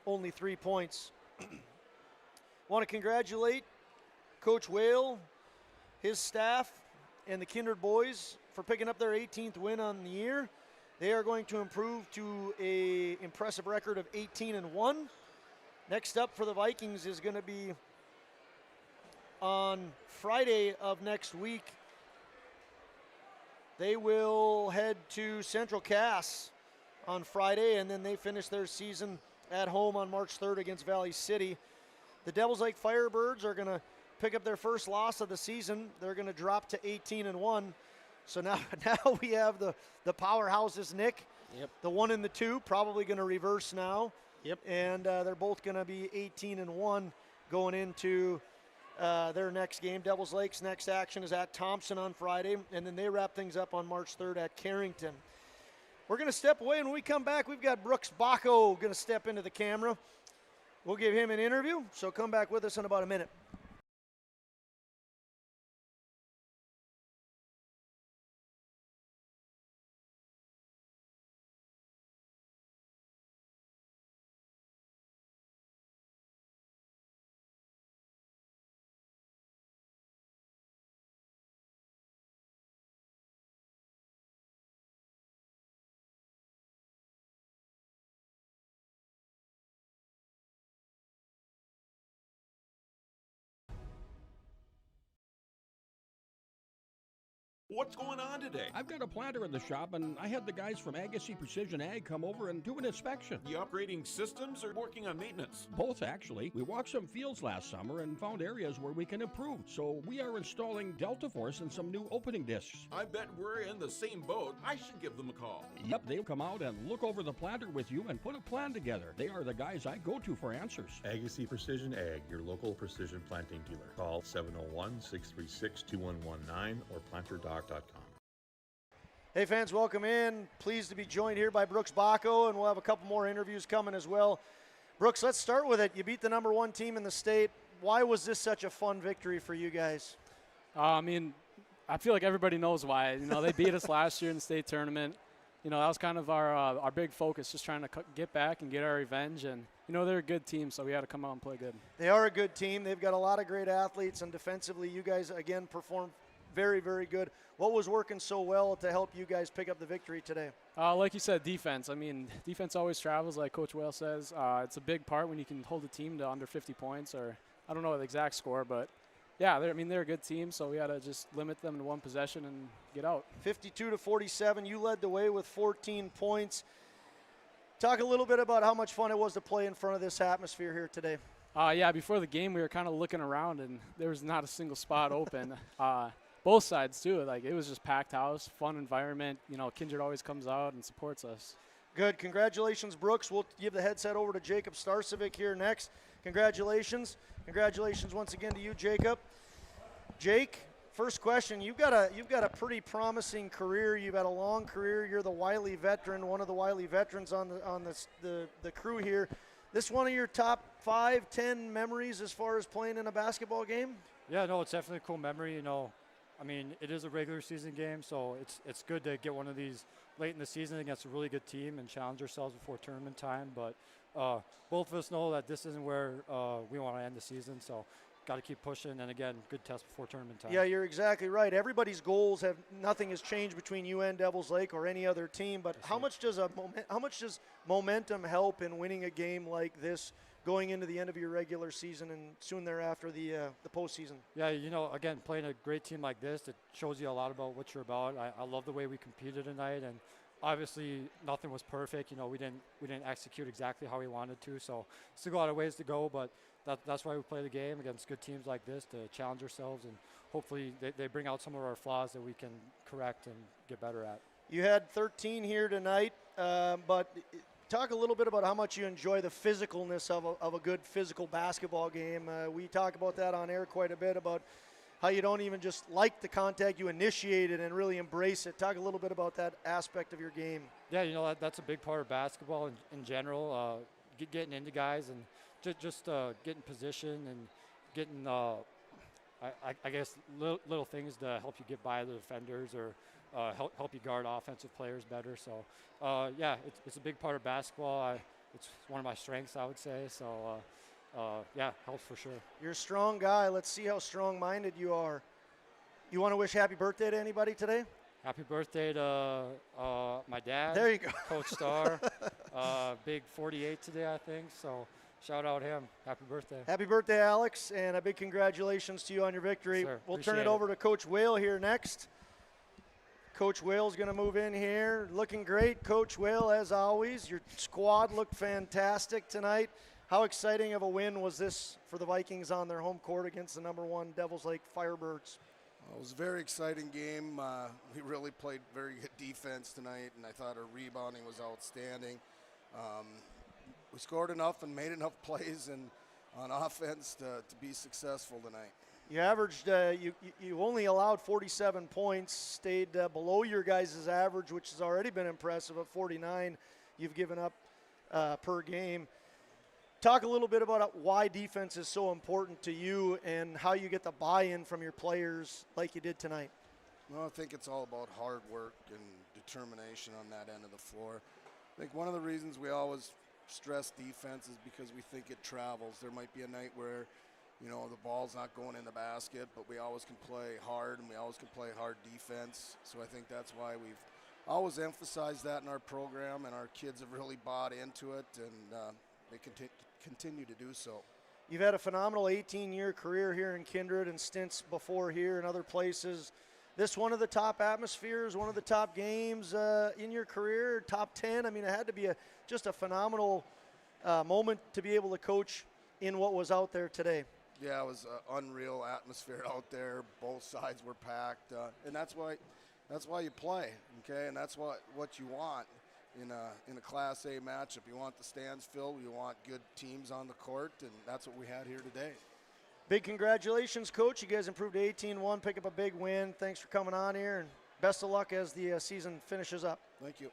only 3 points. Want to congratulate Coach Whale, his staff, and the Kindred boys for picking up their 18th win on the year. They are going to improve to an impressive record of 18-1. Next up for the Vikings is going to be on Friday of next week. They will head to Central Cass on Friday, and then they finish their season at home on March 3rd against Valley City. The Devils Lake Firebirds are going to pick up their first loss of the season. They're going to drop to 18-1. So now we have the powerhouses, Nick. Yep. The 1 and the 2 probably going to reverse now. Yep. And they're both going to be 18-1 going into their next game. Devils Lake's next action is at Thompson on Friday, and then they wrap things up on March 3rd at Carrington. We're going to step away, and when we come back, we've got Brooks Bacco going to step into the camera. We'll give him an interview, so come back with us in about a minute. What's going on today? I've got a planter in the shop, and I had the guys from Agassi Precision Ag come over and do an inspection. You upgrading systems or working on maintenance? Both, actually. We walked some fields last summer and found areas where we can improve. So we are installing Delta Force and some new opening discs. I bet we're in the same boat. I should give them a call. Yep, they'll come out and look over the planter with you and put a plan together. They are the guys I go to for answers. Agassi Precision Ag, your local precision planting dealer. Call 701-636-2119 or planterdoc.com. Hey fans, welcome in. Pleased to be joined here by Brooks Bacco, and we'll have a couple more interviews coming as well. Brooks, let's start with it. You beat the #1 team in the state. Why was this such a fun victory for you guys? I mean, I feel like everybody knows why. You know, they beat us last year in the state tournament. You know, that was kind of our big focus, just trying to get back and get our revenge. And, you know, they're a good team, so we had to come out and play good. They are a good team. They've got a lot of great athletes, and defensively you guys, again, performed very, very good. What was working so well to help you guys pick up the victory today? Like you said, defense. I mean, defense always travels, like Coach Whale says. It's a big part when you can hold a team to under 50 points, or I don't know the exact score, but yeah, they're a good team, so we had to just limit them to one possession and get out. 52-47, you led the way with 14 points. Talk a little bit about how much fun it was to play in front of this atmosphere here today. Yeah, before the game, we were kind of looking around, and there was not a single spot open. Both sides, too. Like, it was just packed house, fun environment. You know, Kindred always comes out and supports us. Good. Congratulations, Brooks. We'll give the headset over to Jacob Starcevic here next. Congratulations. Congratulations once again to you, Jacob. Jake, first question. You've got a pretty promising career. You've had a long career. You're the Wiley veteran, one of the Wiley veterans on the crew here. This one of your top 5, 10 memories as far as playing in a basketball game? Yeah, no, it's definitely a cool memory. You know, I mean, it is a regular season game, so it's good to get one of these late in the season against a really good team and challenge ourselves before tournament time. But both of us know that this isn't where we want to end the season, so got to keep pushing. And again, good test before tournament time. Yeah, you're exactly right. Everybody's goals nothing has changed between you and Devils Lake or any other team. But how much does momentum help in winning a game like this, going into the end of your regular season and soon thereafter the postseason? Yeah, you know, again, playing a great team like this, it shows you a lot about what you're about. I love the way we competed tonight, and obviously nothing was perfect. You know, we didn't execute exactly how we wanted to, so still got a ways to go, but that's why we play the game against good teams like this, to challenge ourselves, and hopefully they bring out some of our flaws that we can correct and get better at. You had 13 here tonight, but talk a little bit about how much you enjoy the physicalness of a good physical basketball game. We talk about that on air quite a bit, about how you don't even just like the contact, you initiate it and really embrace it. Talk a little bit about that aspect of your game. Yeah, you know, that's a big part of basketball in general, getting into guys and just getting position and getting, I guess, little things to help you get by the defenders or help you guard offensive players better. So, yeah, it's a big part of basketball. It's one of my strengths, I would say. So, yeah, helps for sure. You're a strong guy. Let's see how strong-minded you are. You want to wish happy birthday to anybody today? Happy birthday to my dad. There you go. Coach Starr. Big 48 today, I think. So shout out him. Happy birthday. Happy birthday, Alex, and a big congratulations to you on your victory. Yes, we'll turn it over to Coach Whale here next. Coach Whale's going to move in here. Looking great, Coach Whale, as always. Your squad looked fantastic tonight. How exciting of a win was this for the Vikings on their home court against the #1 Devils Lake Firebirds? Well, it was a very exciting game. We really played very good defense tonight, and I thought our rebounding was outstanding. We scored enough and made enough plays and on offense to be successful tonight. You averaged, you only allowed 47 points, stayed below your guys' average, which has already been impressive at 49 you've given up per game. Talk a little bit about why defense is so important to you and how you get the buy-in from your players like you did tonight. Well, I think it's all about hard work and determination on that end of the floor. I think one of the reasons we always stress defense is because we think it travels. There might be a night where, you know, the ball's not going in the basket, but we always can play hard and we always can play hard defense. So I think that's why we've always emphasized that in our program, and our kids have really bought into it, and they continue to do so. You've had a phenomenal 18-year career here in Kindred and stints before here in other places. this one of the top atmospheres, one of the top games in your career, top 10? I mean, it had to be just a phenomenal moment to be able to coach in what was out there today. Yeah, it was an unreal atmosphere out there. Both sides were packed, and that's why you play, okay? And that's what you want in a Class A matchup. You want the stands filled. You want good teams on the court, and that's what we had here today. Big congratulations, Coach. You guys improved to 18-1, pick up a big win. Thanks for coming on here, and best of luck as the season finishes up. Thank you.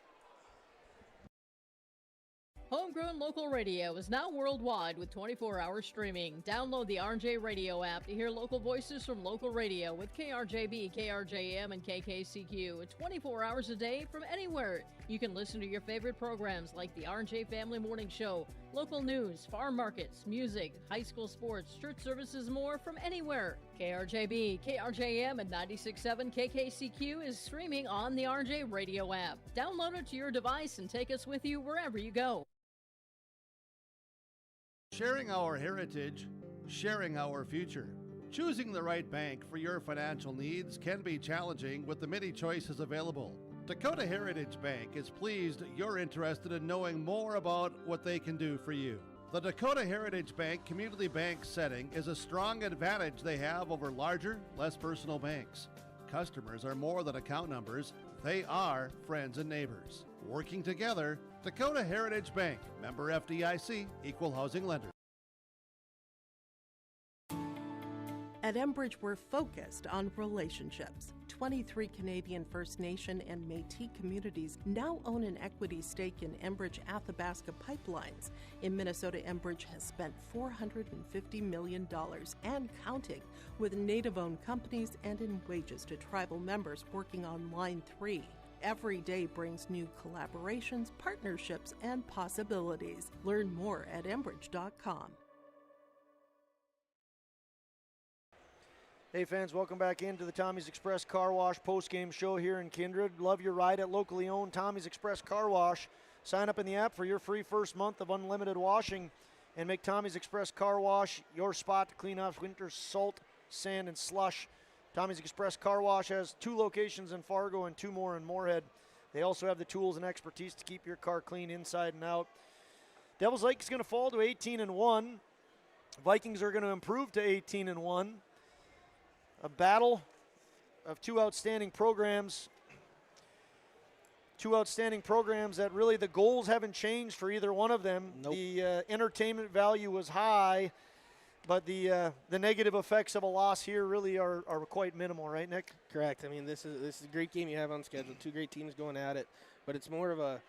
Homegrown local radio is now worldwide with 24-hour streaming. Download the RJ Radio app to hear local voices from local radio with KRJB, KRJM, and KKCQ 24 hours a day from anywhere. You can listen to your favorite programs like the RJ Family Morning Show, local news, farm markets, music, high school sports, church services, more from anywhere. KRJB, KRJM, and 96.7 KKCQ is streaming on the RJ Radio app. Download it to your device and take us with you wherever you go. Sharing our heritage, sharing our future. Choosing the right bank for your financial needs can be challenging with the many choices available. Dakota Heritage Bank is pleased you're interested in knowing more about what they can do for you. The Dakota Heritage Bank community bank setting is a strong advantage they have over larger, less personal banks. Customers are more than account numbers, they are friends and neighbors. Working together, Dakota Heritage Bank, member FDIC, equal housing lender. At Enbridge, we're focused on relationships. 23 Canadian First Nation and Métis communities now own an equity stake in Enbridge Athabasca Pipelines. In Minnesota, Enbridge has spent $450 million and counting with Native-owned companies and in wages to tribal members working on Line 3. Every day brings new collaborations, partnerships, and possibilities. Learn more at Enbridge.com. Hey fans, welcome back into the Tommy's Express Car Wash post-game show here in Kindred. Love your ride at locally owned Tommy's Express Car Wash. Sign up in the app for your free first month of unlimited washing and make Tommy's Express Car Wash your spot to clean off winter salt, sand, and slush. Tommy's Express Car Wash has 2 locations in Fargo and 2 more in Moorhead. They also have the tools and expertise to keep your car clean inside and out. Devils Lake is going to fall to 18-1. Vikings are going to improve to 18-1. A battle of 2 outstanding programs. 2 outstanding programs that really the goals haven't changed for either one of them. Nope. The entertainment value was high, but the negative effects of a loss here really are quite minimal, right, Nick? Correct. I mean, this is a great game you have on schedule. 2 great teams going at it, but it's more of a,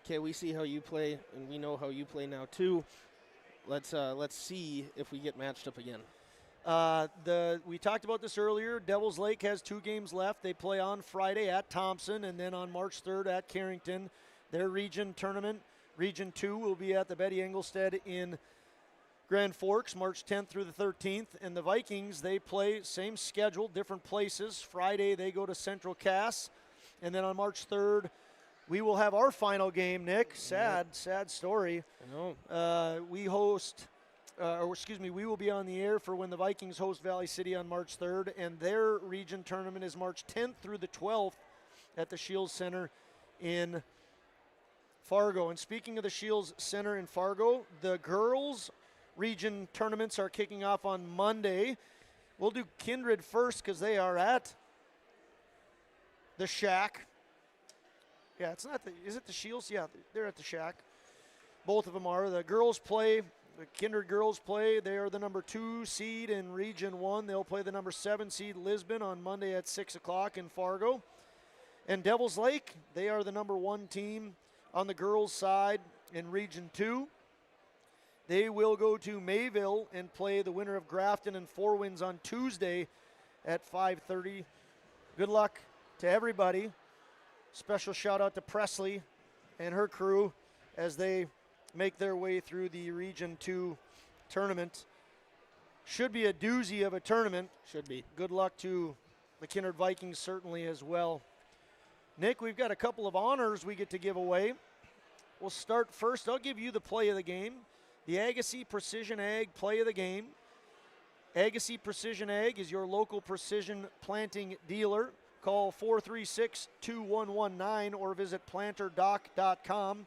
okay, we see how you play, and we know how you play now too. Let's see if we get matched up again. We talked about this earlier. Devils Lake has 2 games left. They play on Friday at Thompson and then on March 3rd at Carrington. Their region tournament, Region 2, will be at the Betty Engelstead in Grand Forks, March 10th through the 13th. And the Vikings, they play same schedule, different places. Friday, they go to Central Cass. And then on March 3rd, we will have our final game, Nick. Sad story. I know. We will be on the air for when the Vikings host Valley City on March 3rd, and their region tournament is March 10th through the 12th at the Shields Center in Fargo. And speaking of the Shields Center in Fargo, the girls' region tournaments are kicking off on Monday. We'll do Kindred first because they are at the Shack. Yeah, it's not is it the Shields? Yeah, they're at the Shack. Both of them are. The girls play. The Kindred girls play. They are the number 2 seed in Region 1. They'll play the number 7 seed Lisbon on Monday at 6 o'clock in Fargo. And Devils Lake, they are the number 1 team on the girls' side in Region 2. They will go to Mayville and play the winner of Grafton and Four Winds on Tuesday at 5:30. Good luck to everybody. Special shout out to Presley and her crew as they make their way through the Region 2 tournament. Should be a doozy of a tournament. Should be. Good luck to the Kindred Vikings certainly as well. Nick, we've got a couple of honors we get to give away. We'll start first. I'll give you the play of the game. The Agassiz Precision Ag play of the game. Agassiz Precision Ag is your local precision planting dealer. Call 436-2119 or visit planterdoc.com.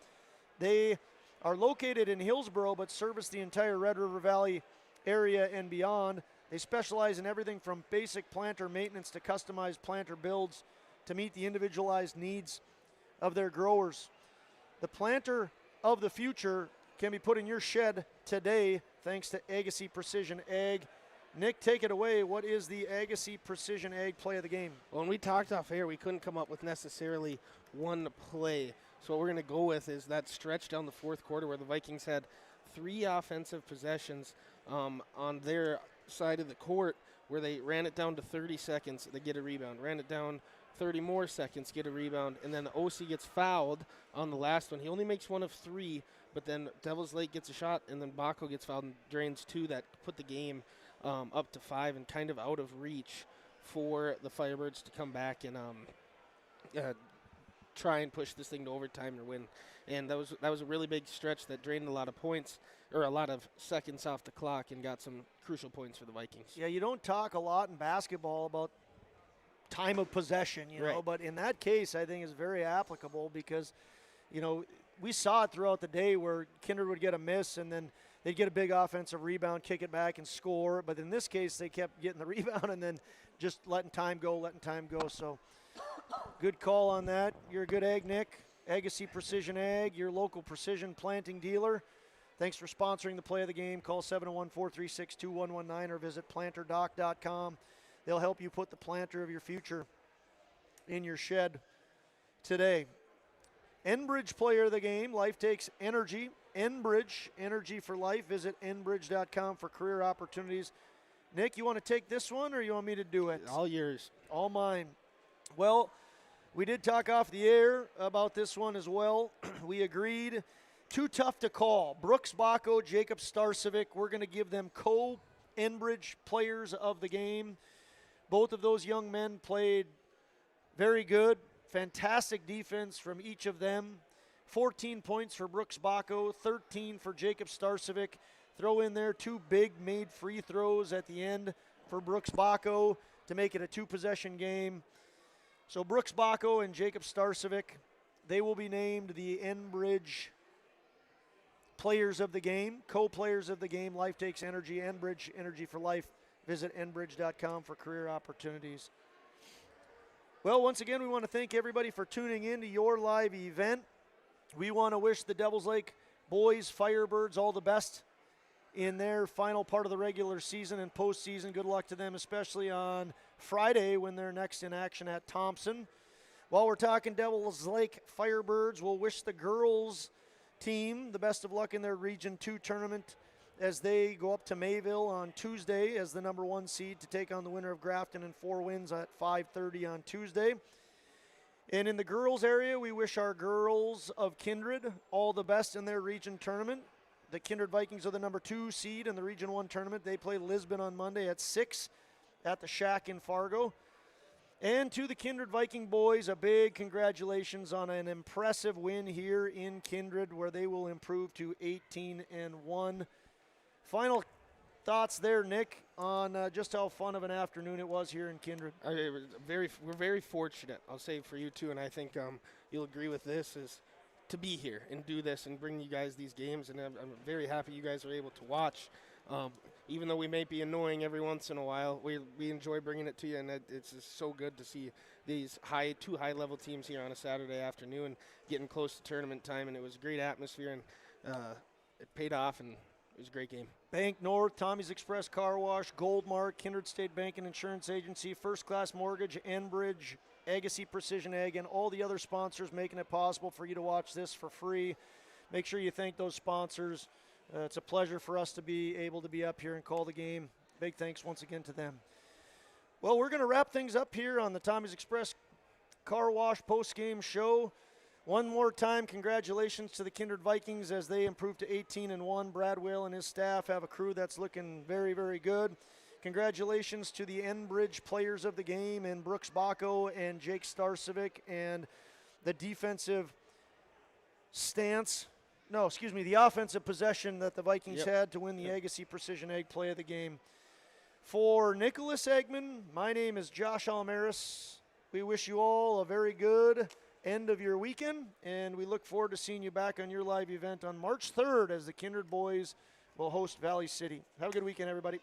They are located in Hillsboro but service the entire Red River Valley area and beyond. They specialize in everything from basic planter maintenance to customized planter builds to meet the individualized needs of their growers. The planter of the future can be put in your shed today thanks to Agassi Precision Ag. Nick, take it away. What is the Agassi Precision Ag play of the game? Well, when we talked off air, we couldn't come up with necessarily one play. So what we're going to go with is that stretch down the fourth quarter where the Vikings had 3 offensive possessions on their side of the court where they ran it down to 30 seconds, they get a rebound. Ran it down 30 more seconds, get a rebound. And then the OC gets fouled on the last one. He only makes 1 of 3, but then Devils Lake gets a shot, and then Baco gets fouled and drains 2 that put the game up to 5 and kind of out of reach for the Firebirds to come back and try and push this thing to overtime and win. And that was a really big stretch that drained a lot of points, or a lot of seconds off the clock, and got some crucial points for the Vikings. Yeah, you don't talk a lot in basketball about time of possession, you know, Right. but in that case, I think is very applicable because, you know, we saw it throughout the day where Kindred would get a miss and then they'd get a big offensive rebound, kick it back, and score. But in this case, they kept getting the rebound and then just letting time go. So good call on that. You're a good ag, Nick. Agassi Precision Ag, your local precision planting dealer. Thanks for sponsoring the play of the game. Call 701-436-2119 or visit planterdoc.com. They'll help you put the planter of your future in your shed today. Enbridge player of the game. Life takes energy. Enbridge, energy for life. Visit enbridge.com for career opportunities. Nick, you want to take this one or you want me to do it? All yours. All mine. Well, we did talk off the air about this one as well. We agreed. Too tough to call. Brooks Baco, Jacob Starcevic. We're going to give them co-Enbridge players of the game. Both of those young men played very good. Fantastic defense from each of them. 14 points for Brooks Baco, 13 for Jacob Starcevic. Throw in there 2 big made free throws at the end for Brooks Baco to make it a 2-possession game. So Brooks Baco and Jacob Starcevic, they will be named the Enbridge players of the game, co-players of the game. Life takes energy. Enbridge, energy for life. Visit enbridge.com for career opportunities. Well, once again, we want to thank everybody for tuning in to your live event. We want to wish the Devils Lake boys, Firebirds, all the best in their final part of the regular season and postseason. Good luck to them, especially on Friday when they're next in action at Thompson. While we're talking Devils Lake Firebirds, we'll wish the girls team the best of luck in their Region 2 tournament as they go up to Mayville on Tuesday as the number 1 seed to take on the winner of Grafton and 4 Winds at 5:30 on Tuesday. And in the girls area, we wish our girls of Kindred all the best in their region tournament. The Kindred Vikings are the number 2 seed in the Region 1 tournament. They play Lisbon on Monday at 6 at the Shack in Fargo. And to the Kindred Viking boys, a big congratulations on an impressive win here in Kindred where they will improve to 18-1. Final thoughts there, Nick, on just how fun of an afternoon it was here in Kindred. We're very fortunate, I'll say for you too, and I think you'll agree with this, is to be here and do this and bring you guys these games, and I'm very happy you guys are able to watch. Even though we may be annoying every once in a while, we enjoy bringing it to you, and it's just so good to see these two high-level teams here on a Saturday afternoon getting close to tournament time, and it was a great atmosphere, and it paid off, and it was a great game. Bank North, Tommy's Express Car Wash, Goldmark, Kindred State Bank and Insurance Agency, First Class Mortgage, Enbridge, Agassi Precision Ag, and all the other sponsors making it possible for you to watch this for free. Make sure you thank those sponsors. It's a pleasure for us to be able to be up here and call the game. Big thanks once again to them. Well, we're going to wrap things up here on the Tommy's Express Car Wash post-game show. One more time, congratulations to the Kindred Vikings as they improve to 18-1. Brad Whale and his staff have a crew that's looking very, very good. Congratulations to the Enbridge players of the game and Brooks Baco and Jake Starcevic and the defensive the offensive possession that the Vikings had to win the Agassi Precision Ag play of the game. For Nicholas Eggman, my name is Josh Almaris. we wish you all a very good end of your weekend, and we look forward to seeing you back on your live event on March 3rd as the Kindred boys will host Valley City. Have a good weekend, everybody.